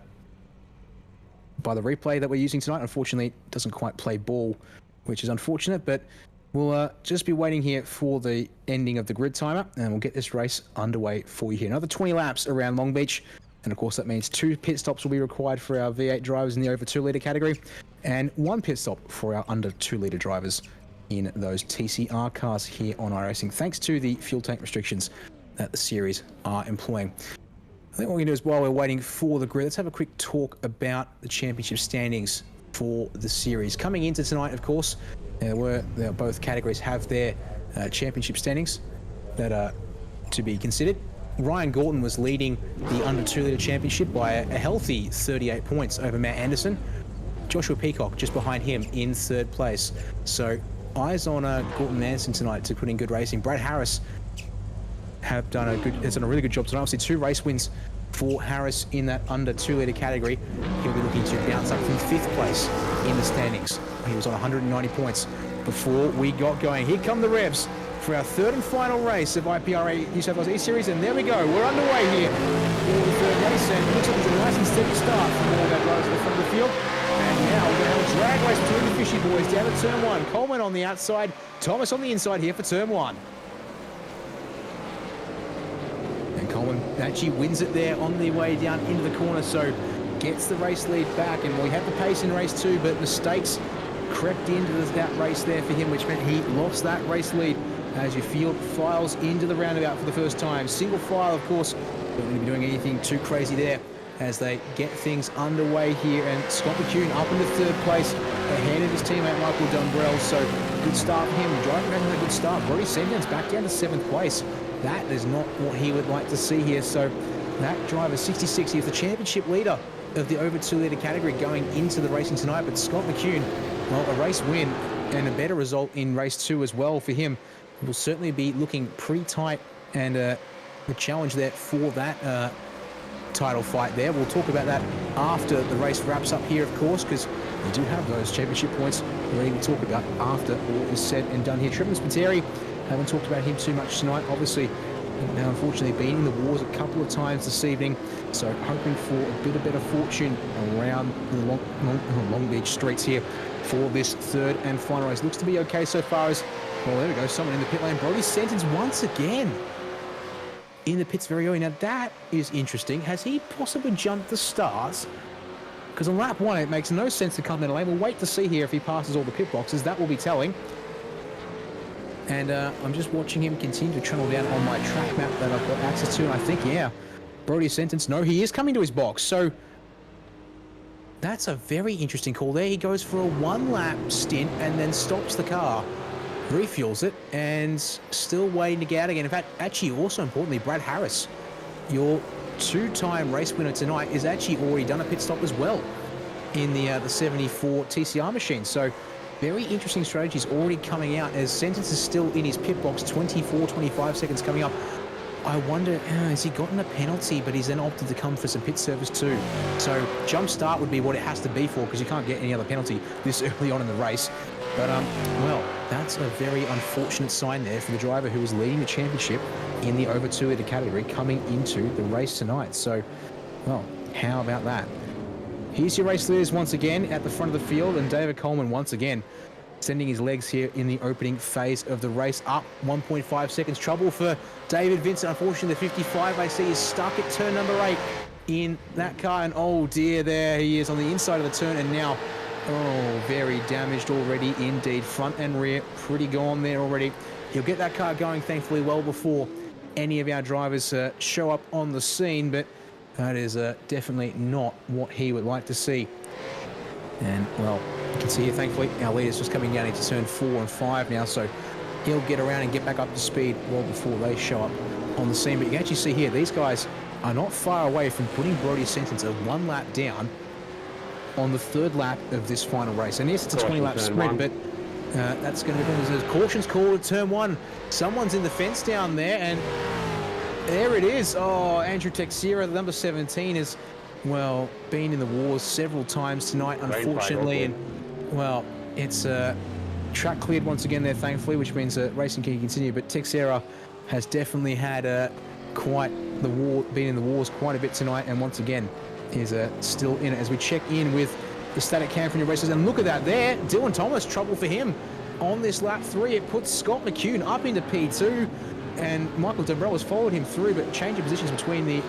replay that we're using tonight. Unfortunately, it doesn't quite play ball, which is unfortunate, but we'll just be waiting here for the ending of the grid timer, and we'll get this race underway for you here. Another 20 laps around Longbeach, and of course that means 2 pit stops will be required for our V8 drivers in the over 2 litre category, and 1 pit stop for our under 2 litre drivers in those TCR cars here on iRacing, thanks to the fuel tank restrictions that the series are employing. I think what we can do is, while we're waiting for the grid, let's have a quick talk about the championship standings for the series. Coming into tonight, of course, both categories have their championship standings that are to be considered. Ryan Gorton was leading the under 2 litre championship by a healthy 38 points over Matt Anderson. Joshua Peacock just behind him in third place. So eyes on Gorton and Anderson tonight to put in good racing. Brad Harris has done a really good job tonight. Obviously 2 race wins for Harris in that under 2 litre category. He'll be looking to bounce up from 5th place in the standings. He was on 190 points before we got going. Here come the revs for our third and final race of IPRA New South Wales eSeries, and there we go. We're underway here for the third race, and it looks like it's a nice and steady start from all of our drivers at the front of the field. And now we're going to have a drag race between the Fishy boys down to turn 1. Coleman on the outside, Thomas on the inside here for turn 1. Coleman actually wins it there on the way down into the corner, so gets the race lead back. And we had the pace in race 2, but mistakes crept into that race there for him, which meant he lost that race lead as your field files into the roundabout for the first time. Single file, of course, don't need to be doing anything too crazy there as they get things underway here. And Scott McCune up into third place ahead of his teammate Michael Dumbrell, so good start for him. Driving back with a good start. Brody Sentence back down to 7th place. That is not what he would like to see here. So that driver, 66, is the championship leader of the over 2 litre category going into the racing tonight. But Scott McCune, well, a race win and a better result in race 2 as well for him. Will certainly be looking pretty tight, and the challenge there for that title fight there. We'll talk about that after the race wraps up here, of course, because we do have those championship points ready to talk about after all is said and done here. Trippin Spiteri, haven't talked about him too much tonight. Obviously, now unfortunately been in the wars a couple of times this evening, so hoping for a bit of better fortune around the Longbeach streets here for this third and final race. Looks to be okay so far as, well, there we go, someone in the pit lane. Brody Sentence once again in the pits very early. Now that is interesting. Has he possibly jumped the starts? Because on lap 1 it makes no sense to come in the lane. We'll wait to see here if he passes all the pit boxes. That will be telling. And I'm just watching him continue to trundle down on my track map that I've got access to, and I think, yeah, Brody Sentence, no, he is coming to his box. So that's a very interesting call there. He goes for a 1-lap stint and then stops the car, refuels it, and still waiting to get out again. In fact, actually, also importantly, Brad Harris, your 2-time race winner tonight, is actually already done a pit stop as well in the 74 TCR machine. So very interesting strategies already coming out as Sentence is still in his pit box, 25 seconds coming up. I wonder, has he gotten a penalty, but he's then opted to come for some pit service too. So jump start would be what it has to be for, because you can't get any other penalty this early on in the race. But, well, that's a very unfortunate sign there for the driver who was leading the championship in the over 2-litre category coming into the race tonight. So, well, how about that? Here's your race leaders once again at the front of the field, and David Coleman once again sending his legs here in the opening phase of the race. Up 1.5 seconds. Trouble for David Vincent. Unfortunately, the 55 I see is stuck at turn number 8 in that car. And oh dear, there he is on the inside of the turn. And now, oh, very damaged already indeed. Front and rear, pretty gone there already. He'll get that car going, thankfully, well before any of our drivers show up on the scene. But that is definitely not what he would like to see. And, well, you can see here, thankfully, our leader's just coming down into turn 4 and 5 now, so he'll get around and get back up to speed well before they show up on the scene. But you can actually see here, these guys are not far away from putting Brody's Sentence of 1 lap down on the 3rd lap of this final race. And yes, it's a 20-lap sprint, but that's going to be because caution's called at turn 1. Someone's in the fence down there, and there it is. Oh, Andrew Teixeira, the number 17, is, well, been in the wars several times tonight, unfortunately. And, well, it's track cleared once again there, thankfully, which means racing can continue. But Teixeira has definitely had been in the wars quite a bit tonight, and once again is still in it as we check in with the static cam from your races. And look at that there, Dylan Thomas, trouble for him on this lap 3. It puts Scott McCune up into P2. And Michael Dumbrell has followed him through, but change of positions between the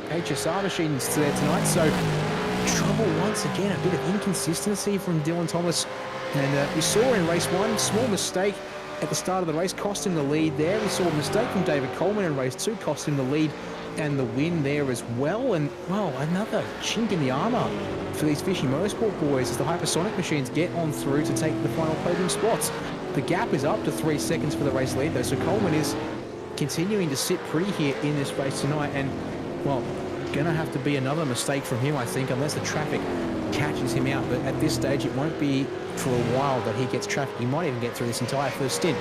HSR machines there tonight. So trouble once again, a bit of inconsistency from Dylan Thomas. And we saw in race 1, small mistake at the start of the race, cost him the lead there. We saw a mistake from David Coleman in race 2, cost him the lead and the win there as well. And, well, another chink in the armour for these Fishy Motorsport boys as the hypersonic machines get on through to take the final podium spots. The gap is up to 3 seconds for the race lead, though, so Coleman is continuing to sit pretty here in this race tonight, and, well, gonna have to be another mistake from him, I think, unless the traffic catches him out. But at this stage, it won't be for a while that he gets traffic. He might even get through this entire first stint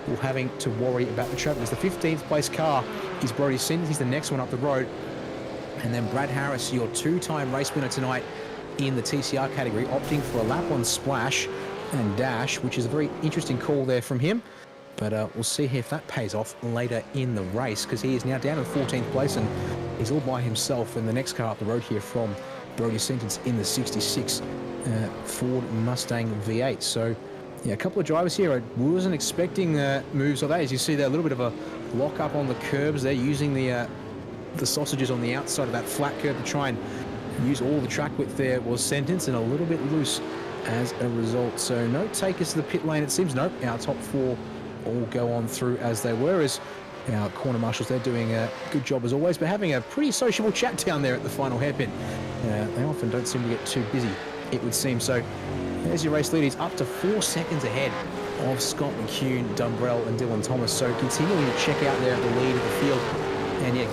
while having to worry about the traffic. As the 15th place car is Brody Sentence. He's the next one up the road. And then Brad Harris, your 2-time race winner tonight in the TCR category, opting for a lap on splash and dash, which is a very interesting call there from him. But we'll see if that pays off later in the race, because he is now down in 14th place and he's all by himself in the next car up the road here from Brody Sentence in the 66 Ford Mustang V8. So, yeah, a couple of drivers here. I wasn't expecting moves like that. As you see there, a little bit of a lock up on the curbs. They're using the sausages on the outside of that flat curb to try and use all the track width there. Was Sentence and a little bit loose as a result. So no takers to the pit lane. It seems nope. Our top 4 all go on through as they were, as our corner marshals, they're doing a good job as always, but having a pretty sociable chat down there at the final hairpin. They often don't seem to get too busy, it would seem. So there's your race lead. He's up to 4 seconds ahead of Scott McCune, Dumbrell and Dylan Thomas. So continuing to check out there at the lead of the field, and yeah,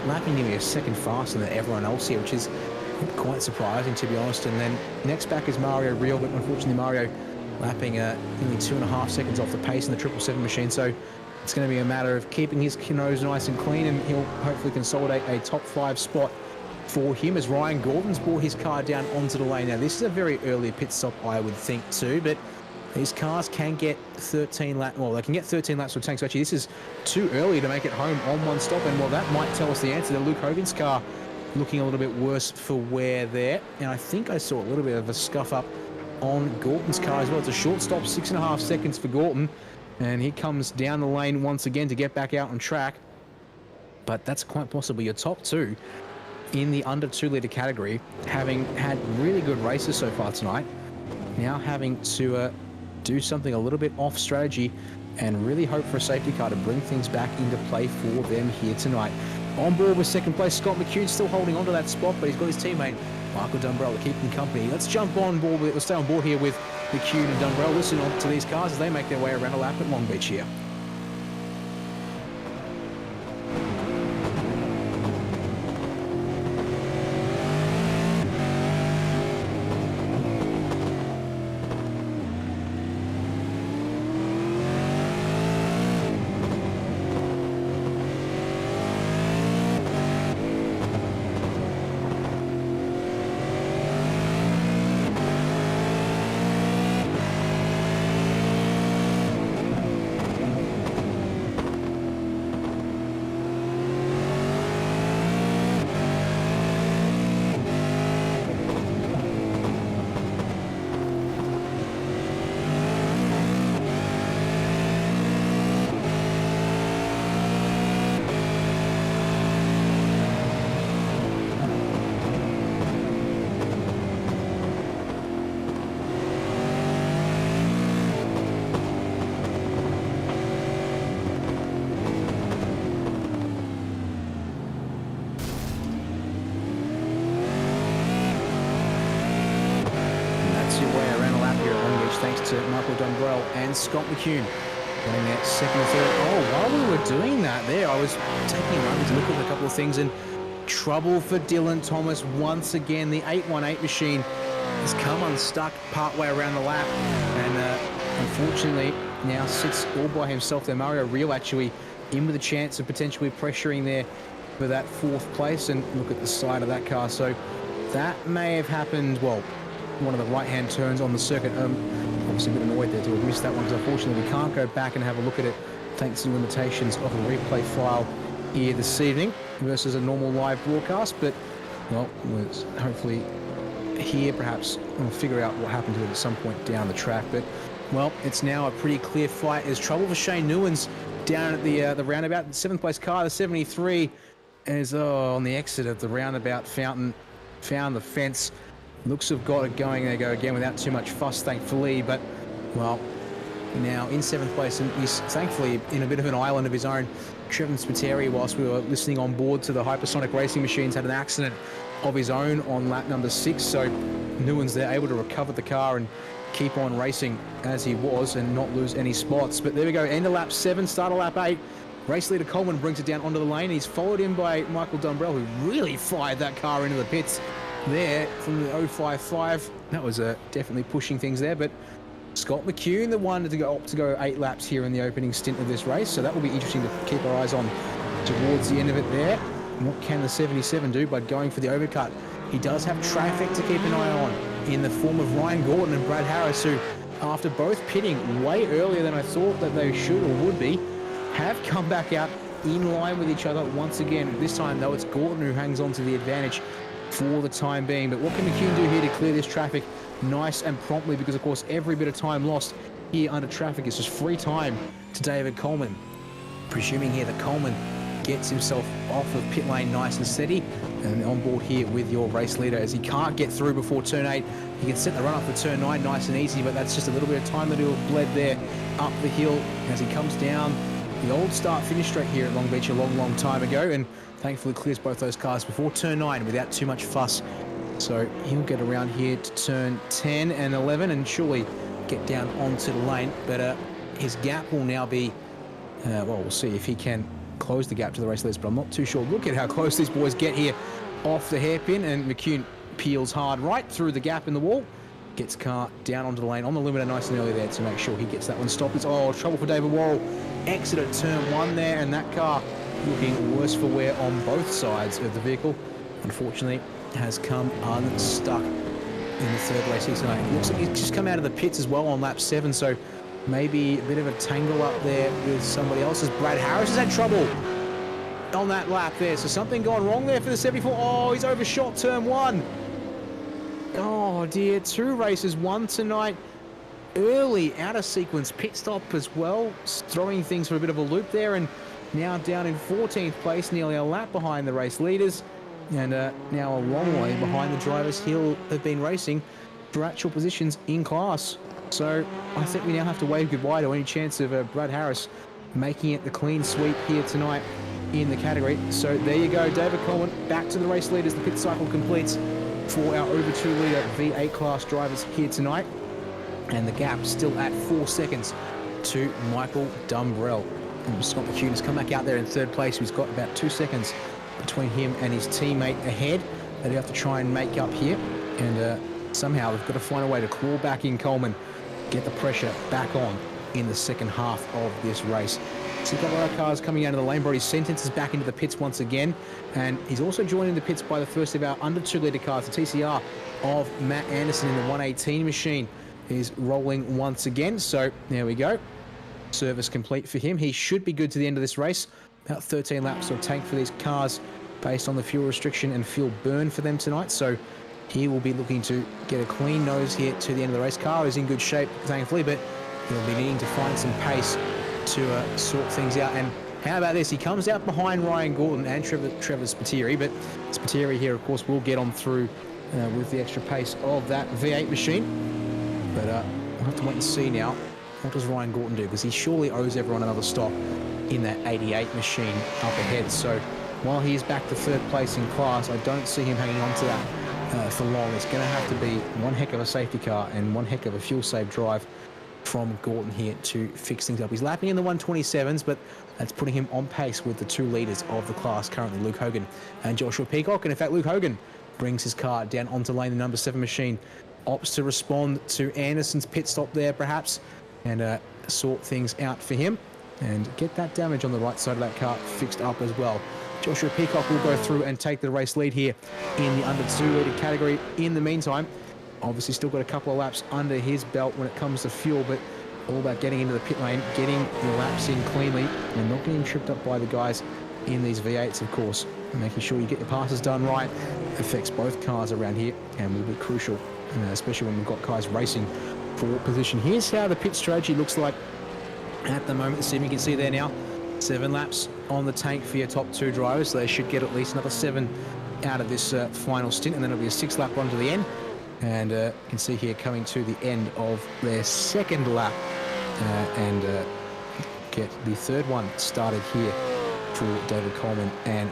lapping nearly a second faster than everyone else here, which is quite surprising, to be honest. And then next back is Mario Real, but unfortunately Mario lapping nearly 2.5 seconds off the pace in the 777 machine. So it's going to be a matter of keeping his nose nice and clean, and he'll hopefully consolidate a top 5 spot for him as Ryan Gordon's brought his car down onto the lane. Now, this is a very early pit stop, I would think, too, but these cars can get 13 laps. Well, they can get 13 laps with tanks. So actually, this is too early to make it home on one stop, and well, that might tell us the answer. The Luke Hogan's car looking a little bit worse for wear there, and I think I saw a little bit of a scuff up on Gorton's car as well. It's a short stop, 6.5 seconds for Gorton, and he comes down the lane once again to get back out on track. But that's quite possibly your top 2 in the under 2-litre category, having had really good races so far tonight, now having to do something a little bit off strategy and really hope for a safety car to bring things back into play for them here tonight. On board with second place, Scott McCune still holding on to that spot, but he's got his teammate Michael Dumbrell to keep them company. Let's jump on board. Let's stay on board here with McCune and Dumbrell. Listen on to these cars as they make their way around a lap at Longbeach here. Thanks to Michael Dumbrell and Scott McCune getting that second and third. Oh, while we were doing that there, I was taking a moment to look at a couple of things, and trouble for Dylan Thomas once again. The 818 machine has come unstuck partway around the lap, and unfortunately now sits all by himself there. Mario Real actually in with a chance of potentially pressuring there for that fourth place, and look at the side of that car. So that may have happened, well, one of the right-hand turns on the circuit. Obviously a bit annoyed there to have missed that one, because unfortunately we can't go back and have a look at it thanks to limitations of a replay file here this evening versus a normal live broadcast. But, well, we'll hopefully here perhaps we'll figure out what happened to it at some point down the track. But, well, it's now a pretty clear fight. There's trouble for Shane Newens down at the roundabout. The seventh place car, the 73, is on the exit of the roundabout. Fountain found the fence. Looks to have got it going. They go again without too much fuss, thankfully. But, well, now in seventh place, and he's thankfully in a bit of an island of his own. Trevin Spiteri, whilst we were listening on board to the Hypersonic Racing Machines, had an accident of his own on lap number 6. So Newens there able to recover the car and keep on racing as he was and not lose any spots. But there we go, end of lap 7, start of lap 8. Race leader Coleman brings it down onto the lane. He's followed in by Michael Dumbrell, who really fired that car into the pits there from the 055. That was definitely pushing things there. But Scott McCune, the one to go 8 laps here in the opening stint of this race. So that will be interesting to keep our eyes on towards the end of it there. And what can the 77 do by going for the overcut? He does have traffic to keep an eye on in the form of Ryan Gordon and Brad Harris, who, after both pitting way earlier than I thought that they should or would be, have come back out in line with each other once again. This time, though, it's Gordon who hangs on to the advantage for the time being. But what can McCune do here to clear this traffic nice and promptly? Because, of course, every bit of time lost here under traffic is just free time to David Coleman. Presuming here that Coleman gets himself off of pit lane nice and steady and on board here with your race leader, as he can't get through before turn 8. He can set the run up for turn 9 nice and easy, but that's just a little bit of time that he'll have bled there up the hill as he comes down the old start-finish straight here at Longbeach a long time ago, and thankfully clears both those cars before turn 9 without too much fuss. So he'll get around here to turn 10 and 11 and surely get down onto the lane. But his gap will now be, well, we'll see if he can close the gap to the race leaders, but I'm not too sure. Look at how close these boys get here off the hairpin, and McCune peels hard right through the gap in the wall. Gets car down onto the lane on the limiter nice and early there to make sure he gets that one stopped. It's, oh, trouble for David Worrell. Exit at turn 1 there, and that car looking worse for wear on both sides of the vehicle. Unfortunately, has come unstuck in the third race tonight. It looks like he's just come out of the pits as well on lap 7, so maybe a bit of a tangle up there with somebody else, as Brad Harris has had trouble on that lap there. So something gone wrong there for the 74. Oh, he's overshot turn 1. Oh dear, 2 races, 1 tonight. Early out of sequence pit stop as well, throwing things for a bit of a loop there, and now down in 14th place, nearly a lap behind the race leaders, and now a long way behind the drivers he'll have been racing for actual positions in class. So I think we now have to wave goodbye to any chance of Brad Harris making it the clean sweep here tonight in the category. So there you go, David Coleman back to the race leaders. The pit cycle completes for our over 2 litre V8 class drivers here tonight. And the gap still at 4 seconds to Michael Dumbrell. And Scott McCune has come back out there in third place. He's got about 2 seconds between him and his teammate ahead that he'll have to try and make up here. And somehow we've got to find a way to claw back in Coleman, get the pressure back on in the second half of this race. See a couple of cars coming out of the lane. Brody Sentence is back into the pits once again, and he's also joining the pits by the first of our under 2 litre cars. The TCR of Matt Anderson in the 118 machine is rolling once again. So there we go. Service complete for him. He should be good to the end of this race. About 13 laps or tank for these cars based on the fuel restriction and fuel burn for them tonight. So he will be looking to get a clean nose here to the end of the race. Car is in good shape, thankfully, but he'll be needing to find some pace to sort things out. And how about this? He comes out behind Ryan Gordon and Trevor Spiteri, but Spiteri here, of course, will get on through with the extra pace of that V8 machine. But we'll have to wait and see now. What does Ryan Gordon do? Because he surely owes everyone another stop in that 88 machine up ahead. So while he is back to third place in class, I don't see him hanging on to that for long. It's going to have to be one heck of a safety car and one heck of a fuel-save drive from Gordon here to fix things up. He's lapping in the 127s, but that's putting him on pace with the 2 leaders of the class currently, Luke Hogan and Joshua Peacock. And in fact, Luke Hogan brings his car down onto lane, the number 7 machine, opts to respond to Anderson's pit stop there perhaps, and sort things out for him and get that damage on the right side of that car fixed up as well. Joshua Peacock will go through and take the race lead here in the under 2 litre category. In the meantime, obviously still got a couple of laps under his belt when it comes to fuel, but all about getting into the pit lane, getting the laps in cleanly and not getting tripped up by the guys in these V8s, of course. And making sure you get your passes done right affects both cars around here and will be crucial, especially when we've got guys racing for position. Here's how the pit strategy looks like at the moment. See if you can see there now, 7 laps on the tank for your top 2 drivers. So they should get at least another 7 out of this final stint, and then it'll be a 6-lap run to the end. And you can see here coming to the end of their second lap and get the 3rd one started here for David Coleman and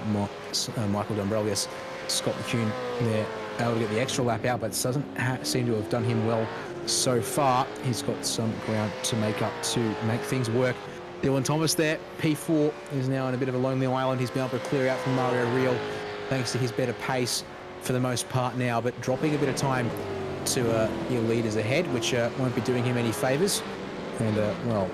Michael Dumbrell. Yes, Scott McCune there able to get the extra lap out, but it doesn't seem to have done him well so far. He's got some ground to make up to make things work. Dylan Thomas there, P4, is now on a bit of a lonely island. He's been able to clear out from Mario Real thanks to his better pace for the most part now, but dropping a bit of time to your leaders ahead, which won't be doing him any favours. And, well,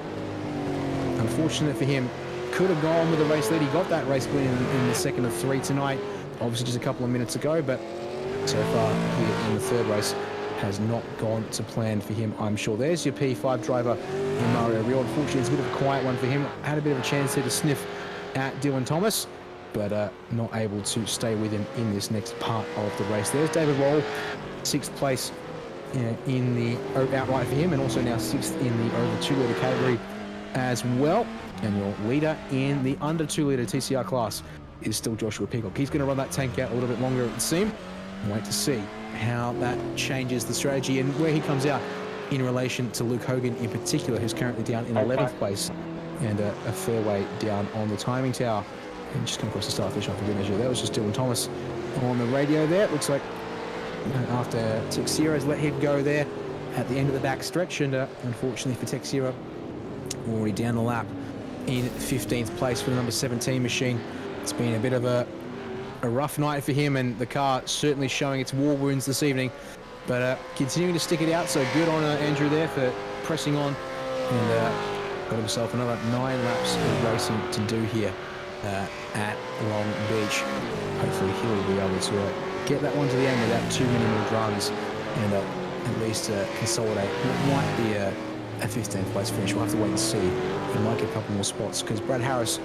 unfortunate for him, could have gone with the race lead. He got that race win in the 2nd of 3 tonight, obviously just a couple of minutes ago, but so far here in the 3rd race has not gone to plan for him, I'm sure. There's your P5 driver in Mario Real. Unfortunately, it's a bit of a quiet one for him. Had a bit of a chance here to sniff at Dylan Thomas, but not able to stay with him in this next part of the race. There's David Roll, 6th place in the outright for him, and also now 6th in the over 2 litre category as well. And your leader in the under 2 litre TCR class is still Joshua Peacock. He's going to run that tank out a little bit longer, it would seem. Wait to see how that changes the strategy and where he comes out in relation to Luke Hogan in particular, who's currently down in 11th place and a fair way down on the timing tower. And just come across the starfish off a good measure. That was just Dylan Thomas on the radio there. It looks like after Texeira's let him go there at the end of the back stretch, and unfortunately for Texeira, already down the lap in 15th place for the number 17 machine. It's been a bit of a rough night for him, and the car certainly showing its war wounds this evening, but continuing to stick it out. So good on Andrew there for pressing on, and got himself another 9 laps of racing to do here at Long Beach. Hopefully he'll be able to get that one to the end without too many more dramas, and at least consolidate what might be a 15th place finish. We'll have to wait and see. He might get a couple more spots because Brad Harris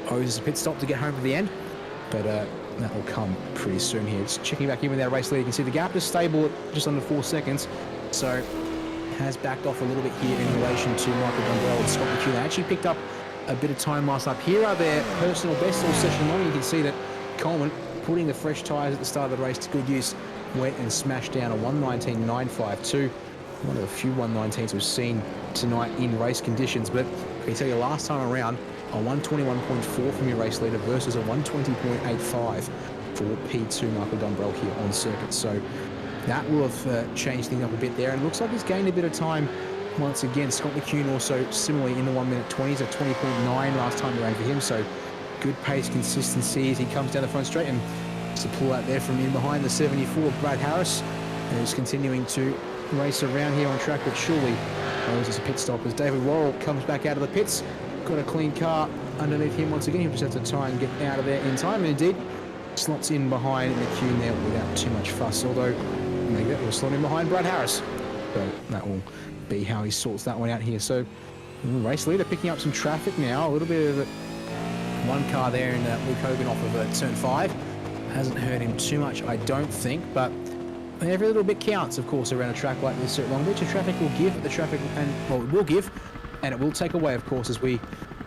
owes a pit stop to get home to the end, but that will come pretty soon here. It's checking back in with our race lead. You can see the gap is stable at just under 4 seconds, so has backed off a little bit here in relation to Michael Dumbrell and Scott McCune. They actually picked up a bit of time last lap. Here are their personal bests all session long. You can see that Coleman putting the fresh tyres at the start of the race to good use, went and smashed down a 119.952. One of the few 119s we've seen tonight in race conditions, but I can tell you last time around, a 121.4 from your race leader versus a 120.85 for P2 Michael Dumbrell here on circuit. So that will have changed things up a bit there. And it looks like he's gained a bit of time once again. Scott McCune also similarly in the 1 minute 20s at 20.9 last time around for him. So good pace consistency as he comes down the front straight, and to pull out there from in behind the 74, Brad Harris, who's continuing to race around here on track, but surely there's a pit stop as David Worrell comes back out of the pits. Got a clean car underneath him once again. He'll just have to try and get out of there in time, and indeed slots in behind McCune there without too much fuss, although maybe that will slot in behind Brad Harris. So that will be how he sorts that one out here. So race leader picking up some traffic now, a little bit of one car there in Luke Hogan off of turn 5. Hasn't hurt him too much, I don't think, but every little bit counts, of course, around a track like this at Longbeach. The traffic will give, it will give, and it will take away, of course, as we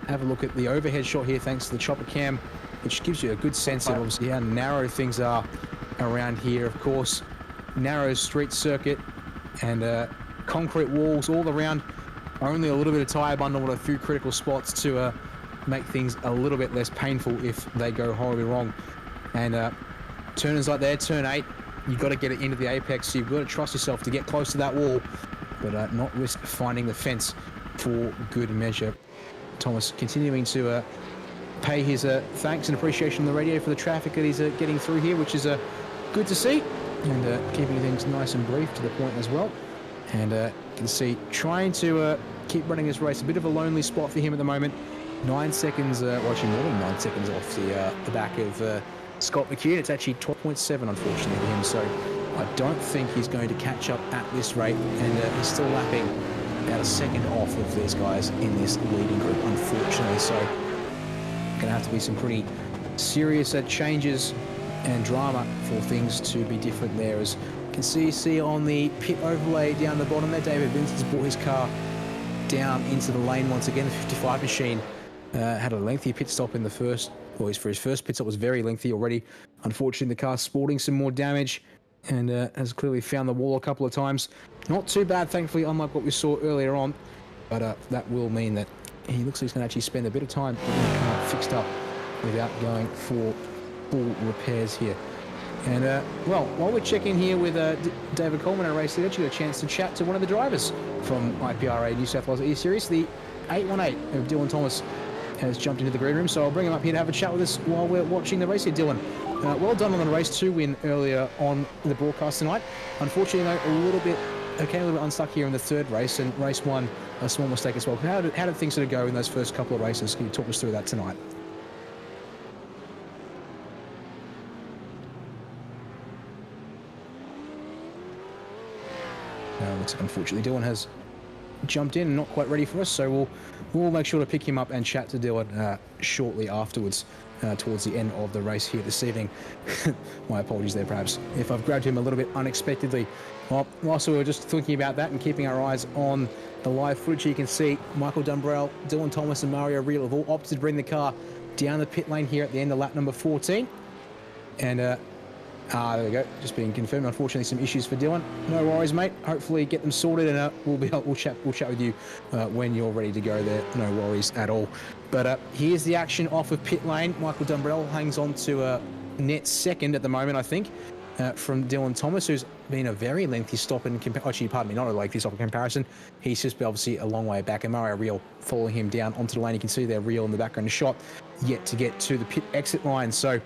have a look at the overhead shot here, thanks to the chopper cam, which gives you a good sense of obviously how narrow things are around here. Of course, narrow street circuit and concrete walls all around. Only a little bit of tyre bundle with a few critical spots to make things a little bit less painful if they go horribly wrong. And turners like there, turn 8, you've got to get it into the apex, so you've got to trust yourself to get close to that wall, but not risk finding the fence for good measure. Thomas continuing to pay his thanks and appreciation on the radio for the traffic that he's getting through here, which is good to see, and keeping things nice and brief to the point as well. And you can see trying to keep running this race, a bit of a lonely spot for him at the moment. 9 seconds, watching more than 9 seconds off the back of Scott McCune. It's actually 12.7 unfortunately for him, so I don't think he's going to catch up at this rate, and he's still lapping about a second off of these guys in this leading group, unfortunately. So going to have to be some pretty serious changes and drama for things to be different there. As you can see on the pit overlay down the bottom there, David Vincent's brought his car down into the lane once again. The 55 machine had a lengthy pit stop in the first, for his first pit stop was very lengthy already. Unfortunately, the car's sporting some more damage and has clearly found the wall a couple of times. Not too bad, thankfully, unlike what we saw earlier on, but that will mean that he looks like he's going to actually spend a bit of time getting the car fixed up without going for full repairs here. And, well, while we're checking here with David Coleman, our race leader, you got a chance to chat to one of the drivers from IPRA New South Wales eSeries. The 818 of Dylan Thomas has jumped into the green room, so I'll bring him up here to have a chat with us while we're watching the race here. Dylan, well done on the race 2 win earlier on the broadcast tonight. Unfortunately, though, a little bit unstuck here in the third race, and race 1, a small mistake as well. How did things sort of go in those first couple of races? Can you talk us through that tonight? Looks like unfortunately Dylan has jumped in and not quite ready for us, so we'll make sure to pick him up and chat to Dylan shortly afterwards, towards the end of the race here this evening. My apologies there, perhaps, if I've grabbed him a little bit unexpectedly. Well, whilst we were just thinking about that and keeping our eyes on the live footage, you can see Michael Dumbrell, Dylan Thomas and Mario Reel have all opted to bring the car down the pit lane here at the end of lap number 14. And there we go, just being confirmed. Unfortunately, some issues for Dylan. No worries, mate. Hopefully get them sorted, and we'll chat with you when you're ready to go there. No worries at all. But here's the action off of pit lane. Michael Dumbrell hangs on to net second at the moment, I think, from Dylan Thomas, who's been a very lengthy stop in not a lengthy stop in comparison. He's just obviously a long way back, and Mario Reel following him down onto the lane. You can see their Reel in the background shot, yet to get to the pit exit line. So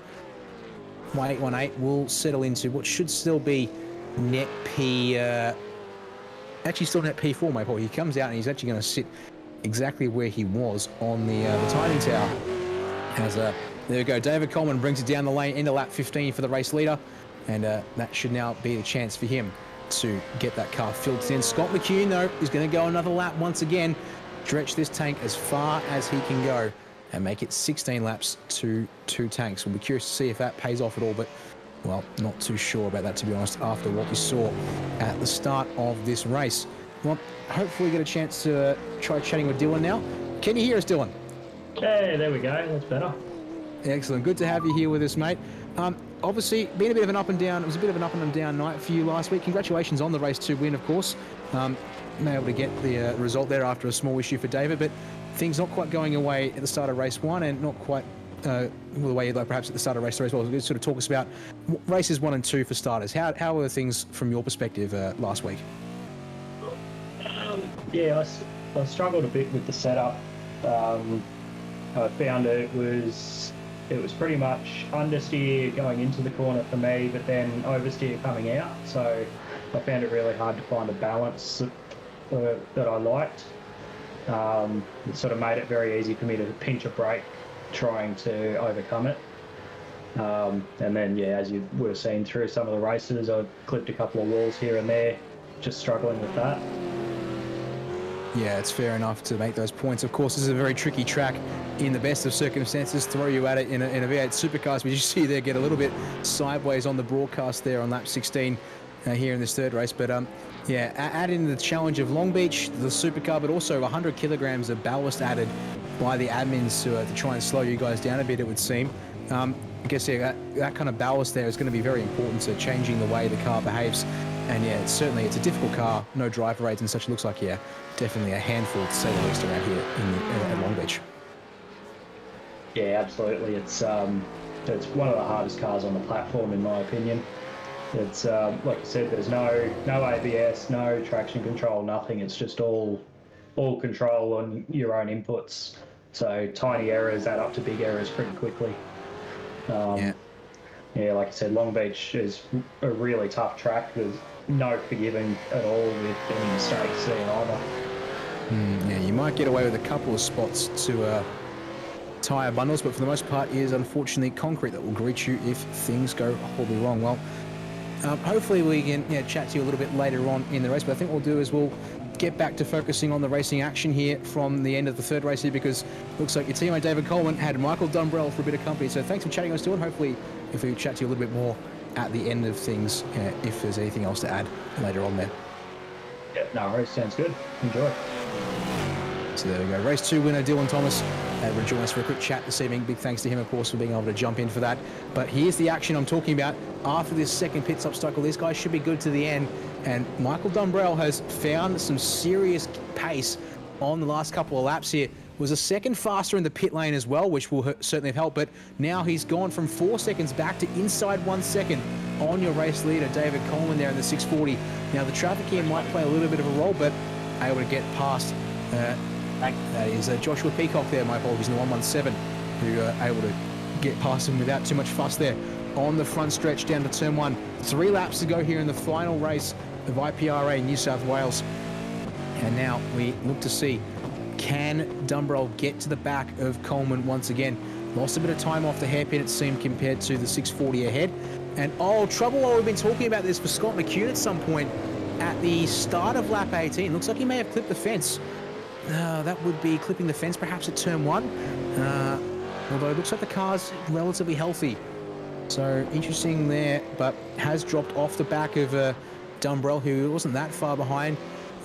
my 818 will settle into what should still be net P, actually still net P4, my boy. He comes out and he's actually going to sit exactly where he was on the timing tower. As there we go, David Coleman brings it down the lane into lap 15 for the race leader, and that should now be the chance for him to get that car filled in. Scott McCune, though, is going to go another lap once again, stretch this tank as far as he can go, and make it 16 laps to 2 tanks. We'll be curious to see if that pays off at all, but, well, not too sure about that, to be honest, after what we saw at the start of this race. Well, hopefully get a chance to try chatting with Dylan now. Can you hear us, Dylan? Hey, there we go. That's better. Excellent. Good to have you here with us, mate. Obviously, been a bit of an up and down. It was a bit of an up and down night for you last week. Congratulations on the race 2 win, of course. Able to get the result there after a small issue for David, but things not quite going away at the start of race 1, and not quite the way you'd like perhaps at the start of race 3 as well. Sort of talk us about races 1 and 2 for starters. How were things from your perspective last week? Yeah, I struggled a bit with the setup. I found it was pretty much understeer going into the corner for me, but then oversteer coming out. So I found it really hard to find a balance that I liked. It sort of made it very easy for me to pinch a brake trying to overcome it. And then, yeah, as you would have seen through some of the races, I clipped a couple of walls here and there, just struggling with that. Yeah, it's fair enough to make those points. Of course, this is a very tricky track in the best of circumstances. Throw you at it in a V8 supercars, but you see there get a little bit sideways on the broadcast there on lap 16 here in this third race. But yeah, add in the challenge of Longbeach, the supercar, but also 100 kilograms of ballast added by the admins to try and slow you guys down a bit, it would seem. I guess yeah, that kind of ballast there is going to be very important to changing the way the car behaves. And yeah, it's a difficult car, no driver aids and such. It looks like, yeah, definitely a handful to say the least around here at Longbeach. Yeah, absolutely. It's one of the hardest cars on the platform, in my opinion. It's like I said, there's no ABS, no traction control, nothing. It's just all control on your own inputs. So tiny errors add up to big errors pretty quickly. Yeah, like I said, Longbeach is a really tough track. There's no forgiving at all with any mistakes there either. Yeah, you might get away with a couple of spots to tyre bundles, but for the most part it is unfortunately concrete that will greet you if things go horribly wrong. Well, hopefully we can chat to you a little bit later on in the race, but I think what we'll do is we'll get back to focusing on the racing action here from the end of the third race here, because it looks like your teammate David Coleman had Michael Dumbrell for a bit of company. So thanks for chatting us to, and hopefully if we chat to you a little bit more at the end of things, if there's anything else to add later on there. Yeah, no worries, sounds good. Enjoy. So there we go. Race 2 winner Dylan Thomas will join us for a quick chat this evening. Big thanks to him, of course, for being able to jump in for that. But here's the action I'm talking about. After this second pit stop cycle, these guys should be good to the end. And Michael Dumbrell has found some serious pace on the last couple of laps here. Was a second faster in the pit lane as well, which will certainly have helped. But now he's gone from 4 seconds back to inside 1 second on your race leader, David Coleman, there in the 640. Now, the traffic here might play a little bit of a role, but able to get past... that is Joshua Peacock there, my apologies, in the 117, who are able to get past him without too much fuss there. On the front stretch down to turn 1. 3 laps to go here in the final race of IPRA New South Wales. And now we look to see, can Dumbrell get to the back of Coleman once again? Lost a bit of time off the hairpin, it seemed, compared to the 640 ahead. And trouble, we've been talking about this for Scott McCune at some point at the start of lap 18. Looks like he may have clipped the fence. That would be clipping the fence perhaps at turn 1. Although it looks like the car's relatively healthy. So interesting there, but has dropped off the back of Dumbrell, who wasn't that far behind.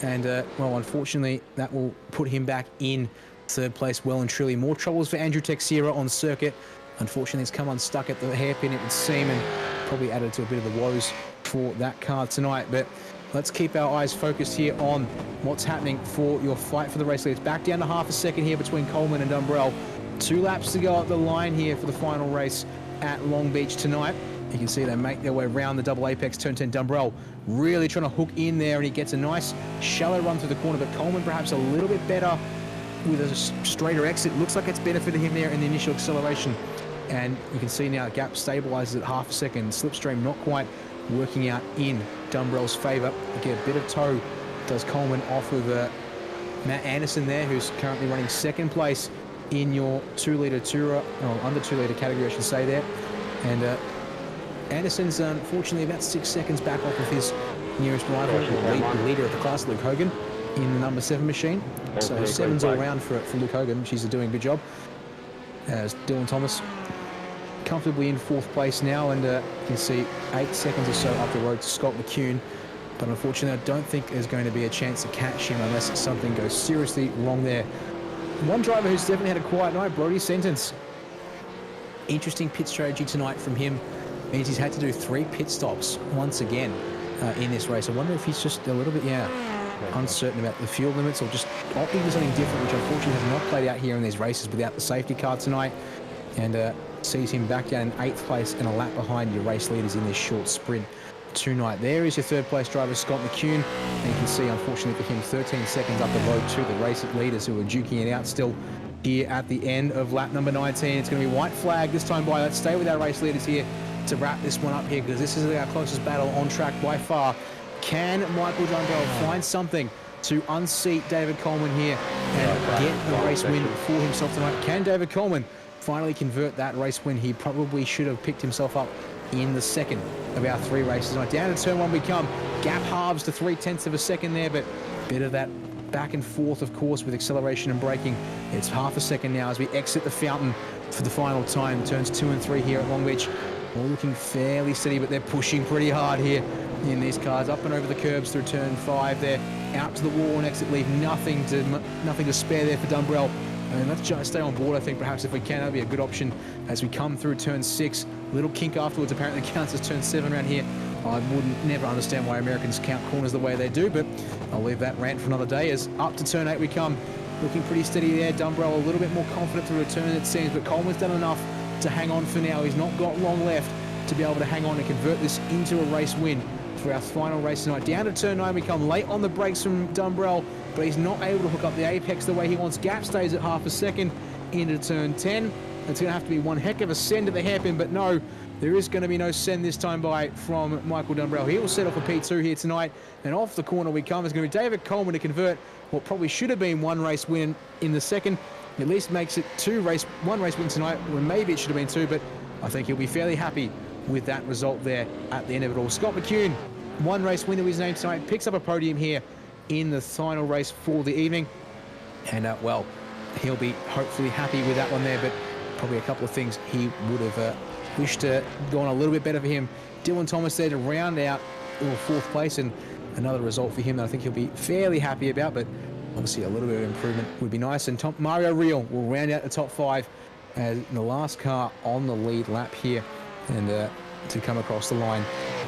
And, well, unfortunately, that will put him back in third place well and truly. More troubles for Andrew Texera on circuit. Unfortunately, it's come unstuck at the hairpin, it would seem, and probably added to a bit of the woes for that car tonight. But let's keep our eyes focused here on what's happening for your fight for the race lead. It's back down to half a second here between Coleman and Dumbrell. 2 laps to go at the line here for the final race at Longbeach tonight. You can see they make their way around the double apex turn 10. Dumbrell really trying to hook in there, and he gets a nice shallow run through the corner, but Coleman perhaps a little bit better with a straighter exit. Looks like it's benefited him there in the initial acceleration. And you can see now the gap stabilizes at half a second. Slipstream not quite working out in Dumbrell's favour. Get a bit of tow does Coleman off with Matt Anderson there, who's currently running second place in your 2-litre Tourer, or under 2-litre category, I should say there. And Anderson's unfortunately about 6 seconds back off of his nearest rival, or leader of the class, Luke Hogan, in the number 7 machine. So 7's all round for Luke Hogan. She's doing a good job. As Dylan Thomas comfortably in 4th place now, and you can see 8 seconds or so up the road to Scott McCune. But unfortunately, I don't think there's going to be a chance to catch him unless something goes seriously wrong there. One driver who's definitely had a quiet night, Brody Sentence. Interesting pit strategy tonight from him. Means he's had to do 3 pit stops once again in this race. I wonder if he's just a little bit, uncertain about the fuel limits, or just opting for something different, which unfortunately has not played out here in these races without the safety car tonight. and sees him back down in 8th place and a lap behind your race leaders in this short sprint tonight. There is your 3rd place driver, Scott McCune, and you can see, unfortunately for him, 13 seconds up the road to the race leaders who are duking it out still here at the end of lap number 19. It's going to be white flag this time by. Let's stay with our race leaders here to wrap this one up here, because this is our closest battle on track by far. Can Michael Dumbrell find something to unseat David Coleman here and get the race win for himself tonight? Can David Coleman finally convert that race win? He probably should have picked himself up in the second of our 3 races tonight. Down to turn 1 we come. Gap halves to 0.3 of a second there, but bit of that back and forth, of course, with acceleration and braking. It's half a second now as we exit the fountain for the final time. Turns 2 and 3 here at Longbeach. All looking fairly steady, but they're pushing pretty hard here in these cars. Up and over the curbs through turn 5 there. Out to the wall and exit, leave nothing to spare there for Dumbrell. And let's just stay on board, I think, perhaps if we can. That'll be a good option as we come through turn 6. Little kink afterwards apparently counts as turn 7 around here. I wouldn't never understand why Americans count corners the way they do, but I'll leave that rant for another day. As up to turn 8 we come. Looking pretty steady there. Dumbrell a little bit more confident to return, it seems, but Coleman's done enough to hang on for now. He's not got long left to be able to hang on and convert this into a race win for our final race tonight. Down to turn 9 we come. Late on the brakes from Dumbrell, but he's not able to hook up the apex the way he wants. Gap stays at half a second into turn 10. It's going to have to be one heck of a send at the hairpin, but no, there is going to be no send this time by from Michael Dumbrell. He will set off a P2 here tonight, and off the corner we come. It's going to be David Coleman to convert what probably should have been 1 race win in the second. At least makes it 1 race win tonight, when maybe it should have been 2, but I think he'll be fairly happy with that result there at the end of it all. Scott McCune, 1 race winner with his name tonight, picks up a podium here in the final race for the evening, and well, he'll be hopefully happy with that one there, but probably a couple of things he would have wished to gone a little bit better for him. Dylan Thomas there to round out 4th place, and another result for him that I think he'll be fairly happy about, but obviously a little bit of improvement would be nice. And Mario Real will round out the top 5 as the last car on the lead lap here, and to come across the line.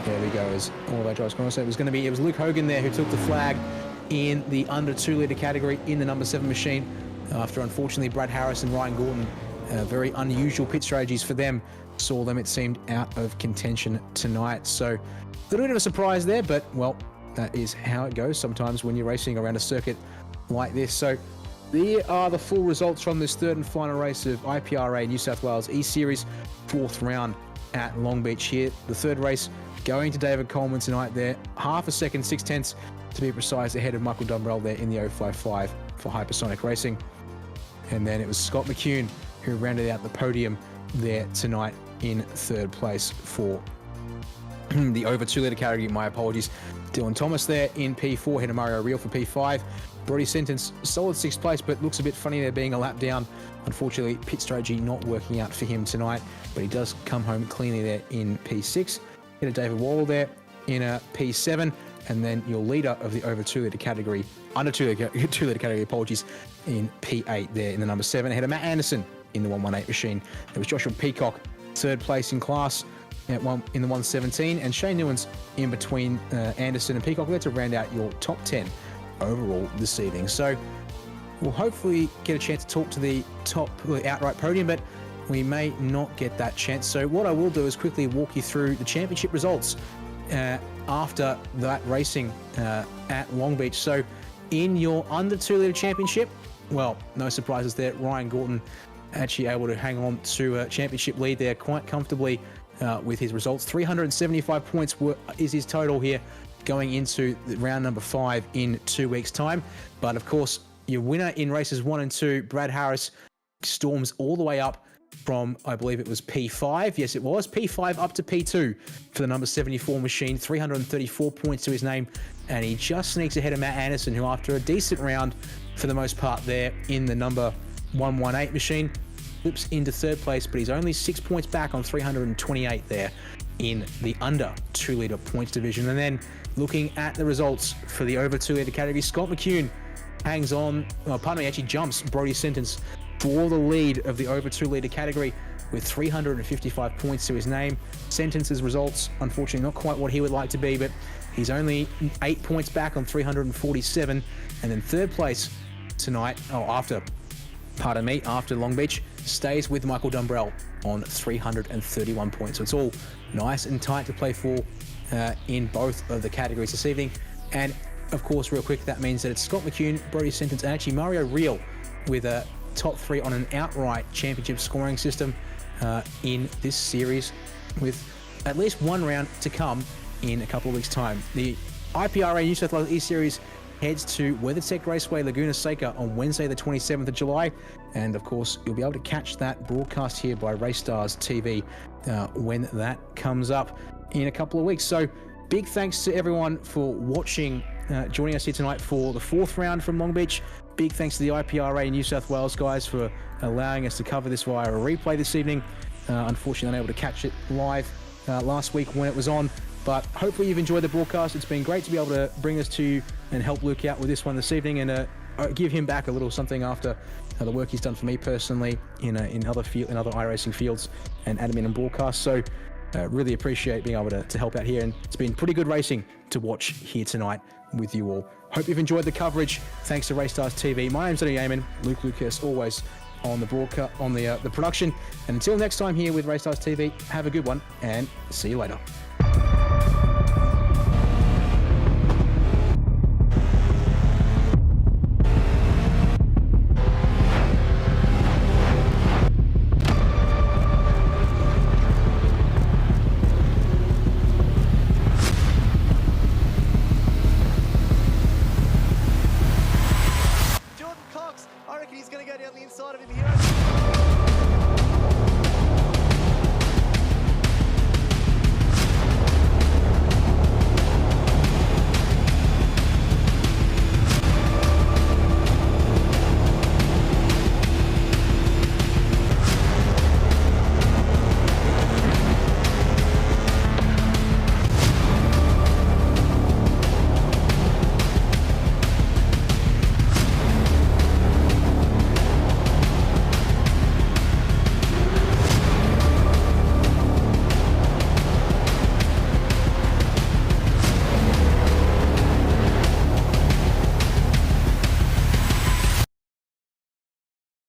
There we go, as all of our drivers going. So it was Luke Hogan there who took the flag in the under 2 litre category in the number 7 machine, after unfortunately Brad Harris and Ryan Gordon, very unusual pit strategies for them, saw them, it seemed, out of contention tonight. So a little bit of a surprise there, but well, that is how it goes sometimes when you're racing around a circuit like this. So there are the full results from this 3rd and final race of IPRA New South Wales eSeries 4th round at Longbeach here. The 3rd race going to David Coleman tonight there. Half a second, 0.6 to be precise, ahead of Michael Dumbrell there in the 055 for Hypersonic Racing. And then it was Scott McCune who rounded out the podium there tonight in 3rd place for the over 2 litre category. My apologies. Dylan Thomas there in P4, ahead of Mario Real for P5. Brody Sentence, solid 6th place, but looks a bit funny there being a lap down. Unfortunately, pit strategy not working out for him tonight, but he does come home cleanly there in P6. Hit a David Wall there in a P7, and then your leader of the over 2 litre category, under 2 litre category, apologies, in P8 there in the number 7, ahead of Matt Anderson in the 118 machine. There was Joshua Peacock, 3rd place in class in the 117, and Shane Newens in between Anderson and Peacock there to round out your top 10 overall this evening. So we'll hopefully get a chance to talk to the top outright podium, but we may not get that chance. So what I will do is quickly walk you through the championship results after that racing at Longbeach. So in your under 2 litre championship, well, no surprises there. Ryan Gordon actually able to hang on to a championship lead there quite comfortably with his results. 375 points is his total here going into round number 5 in 2 weeks' time. But of course, your winner in races 1 and 2, Brad Harris, storms all the way up from, I believe it was P5. Yes, it was P5 up to P2 for the number 74 machine. 334 points to his name, and he just sneaks ahead of Matt Anderson, who after a decent round for the most part there in the number 118 machine, flips into 3rd place, but he's only 6 points back on 328 there in the under 2 litre points division. And then looking at the results for the over 2 litre category, Scott McCune hangs on, actually jumps Brody Sentence for the lead of the over 2 litre category with 355 points to his name. Sentence's results, unfortunately, not quite what he would like to be, but he's only 8 points back on 347. And then 3rd place tonight, after Longbeach, stays with Michael Dumbrell on 331 points. So it's all nice and tight to play for in both of the categories this evening. And of course, real quick, that means that it's Scott McCune, Brody Sentence, and actually Mario Real with a top 3 on an outright championship scoring system in this series, with at least one round to come in a couple of weeks' time. The IPRA New South Wales eSeries heads to WeatherTech Raceway, Laguna Seca on Wednesday the 27th of July. And of course, you'll be able to catch that broadcast here by RACESTARS TV when that comes up in a couple of weeks. So big thanks to everyone for watching, joining us here tonight for the 4th round from Longbeach. Big thanks to the IPRA New South Wales guys for allowing us to cover this via a replay this evening. Unfortunately, unable to catch it live last week when it was on, but hopefully you've enjoyed the broadcast. It's been great to be able to bring us to you and help Luke out with this one this evening, and give him back a little something after the work he's done for me personally in other iRacing fields and admin and broadcast. So really appreciate being able to help out here, and it's been pretty good racing to watch here tonight with you all. Hope you've enjoyed the coverage. Thanks to RACESTARS TV. My name's Eddie Yaman. Luke Lucas always on the broadcast, on the production. And until next time here with RACESTARS TV, have a good one and see you later. Jordan Cox, I reckon he's going to go down the inside of him here.